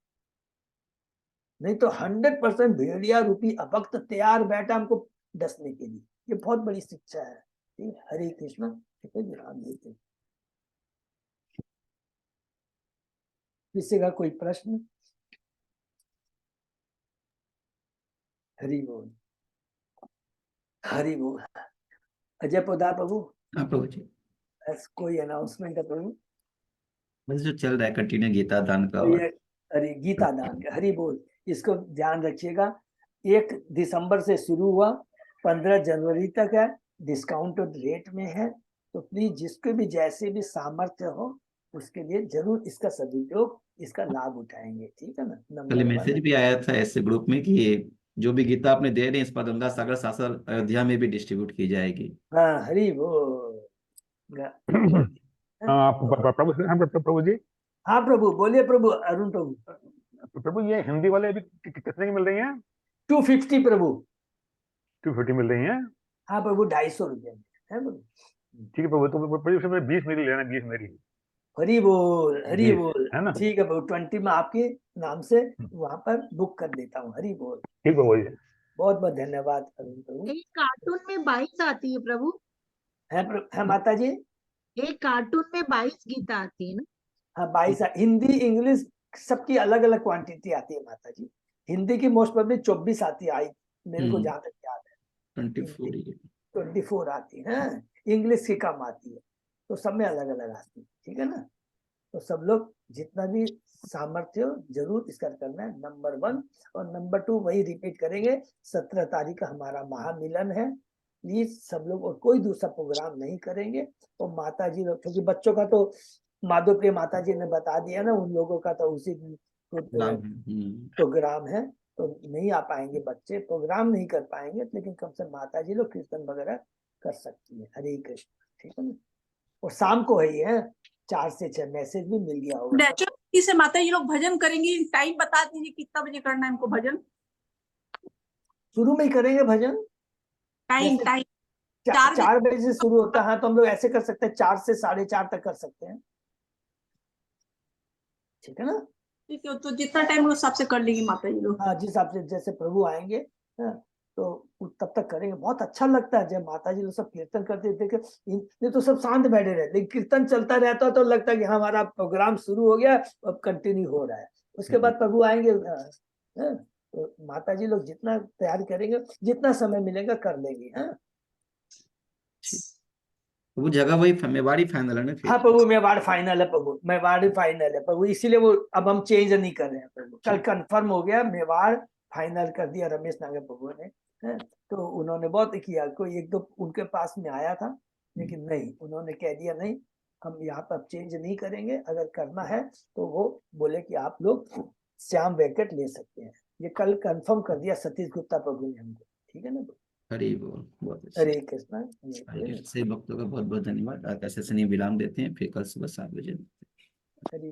नहीं तो 100% भेड़िया रूपी अभक्त तैयार बैठा हमको डसने के लिए। ये बहुत बड़ी शिक्षा है। हरे कृष्णा, विराम देते। किसी का कोई प्रश्न? हरि बोल, हरि बोल। अजय पोदार प्रभु। हाँ प्रभु जी, कोई अनाउंसमेंट है प्रभु? बस जो चल रहा है कंटिन्यू गीता दान का। तो ये अरे गीता दान का हरि बोल, इसको ध्यान रखिएगा। 1 दिसंबर से शुरू हुआ, 15 जनवरी तक है, डिस्काउंटेड रेट में है। तो प्लीज जिसके भी जैसे भी सामर्थ्य हो उसके लिए जरूर इसका सदुपयोग, इसका लाभ उठाएंगे, ठीक है ना। कल नंबर 1 मैसेज भी आया था ऐसे ग्रुप में कि जो भी गीता आपने दे रहे हैं इस पर गंगा सागर सासर अयोध्या में भी डिस्ट्रीब्यूट की जाएगी। हाँ हरि बोल। हाँ प्रभु प्रभु जी। हाँ प्रभु बोलिए प्रभु, अरुण प्रभु। प्रभु ये हिंदी वाले अभी कितने की मिल रही हैं? 250 प्रभु। 250 मिल रही हैं? हाँ प्रभु, 250 रुपये है प्रभु। ठीक है प्रभु, तो प्रभु उसमें 20 मेरी लेना, 20 मेरी। हरी बोल, हरी 20 बोल। है ना? ठीक है प्रभु, 20 में आपके नाम से वहां पर बुक कर देता हूँ। हरी बोल। ठीक प्रभु जी। बहुत बहुत धन्यवाद अरुण प्रभु। एक कार्टून में 22 आती है प्रभु। है माता जी। एक कार्टून में 22 गीता आती है ना? हाँ 22, हिंदी इंग्लिश सबकी अलग अलग क्वांटिटी आती है माता जी। हिंदी की मोस्ट प्रोबेबली 24 आती आई, मेरे को जहाँ तक याद है। 24 आती है, इंग्लिश की कम आती है, तो सब में अलग अलग आती है, ठीक है ना। तो सब लोग जितना भी सामर्थ्य हो जरूर इसका करना है, नंबर 1। और नंबर 2 वही रिपीट करेंगे, 17 तारीख का हमारा महामिलन है। प्लीज सब लोग, और कोई दूसरा प्रोग्राम नहीं करेंगे। और माता जी लोग, क्योंकि बच्चों का तो माधव प्रिय माता जी ने बता दिया ना, उन लोगों का तो उसी दिन प्रोग्राम है, तो नहीं आ पाएंगे बच्चे, प्रोग्राम नहीं कर पाएंगे, लेकिन कम से माता जी लोग कीर्तन वगैरह कर सकती है। हरे कृष्ण, ठीक है ना। और शाम को ही है 4 से 6, मैसेज भी मिल गया होगा। से माता जी लोग भजन करेंगी, टाइम बता दीजिए कितना बजे करना है इनको भजन? शुरू में ही करेंगे भजन, टाइम 4 बजे से शुरू होता है, तो हम लोग ऐसे कर सकते हैं 4 से 4:30 तक कर सकते हैं, ठीक है ना। ठीक है, तो जितना टाइम उस हिसाब से कर लेंगी माता जी लोग। हाँ जिस हिसाब से जैसे प्रभु आएंगे, हाँ, तो तब तक करेंगे। बहुत अच्छा लगता है जब माता जी लोग सब कीर्तन करते थे, ये तो सब शांत बैठे रहते, लेकिन कीर्तन चलता रहता तो लगता है कि हमारा प्रोग्राम शुरू हो गया, अब कंटिन्यू हो रहा है। उसके बाद प्रभु आएंगे, तो माता जी लोग जितना तैयार करेंगे, जितना समय मिलेगा कर लेंगे। वो जगह वही मेवाड़ी फाइनल है ना फिर? हाँ प्रभु, मेवाड़ फाइनल है प्रभु, मेवाड़ फाइनल है प्रभु, इसीलिए वो अब हम चेंज नहीं कर रहे हैं प्रभु। कल कंफर्म हो गया, मेवाड़ फाइनल कर दिया रमेश नागर प्रभु ने, तो उन्होंने बहुत किया, कोई 1-2 उनके पास में आया था, लेकिन नहीं, उन्होंने कह दिया नहीं, हम यहाँ पर चेंज नहीं करेंगे, अगर करना है तो वो बोले कि आप लोग श्याम वेंकट ले सकते हैं। ये कल कंफर्म कर दिया सतीश गुप्ता प्रभु ने हमको, ठीक है ना। हरी बोल, बहुत अच्छा। हरे कृष्णा। से भक्तों का बहुत बहुत धन्यवाद। आज का सेशन विराम देते हैं, फिर कल सुबह 7 बजे। हरि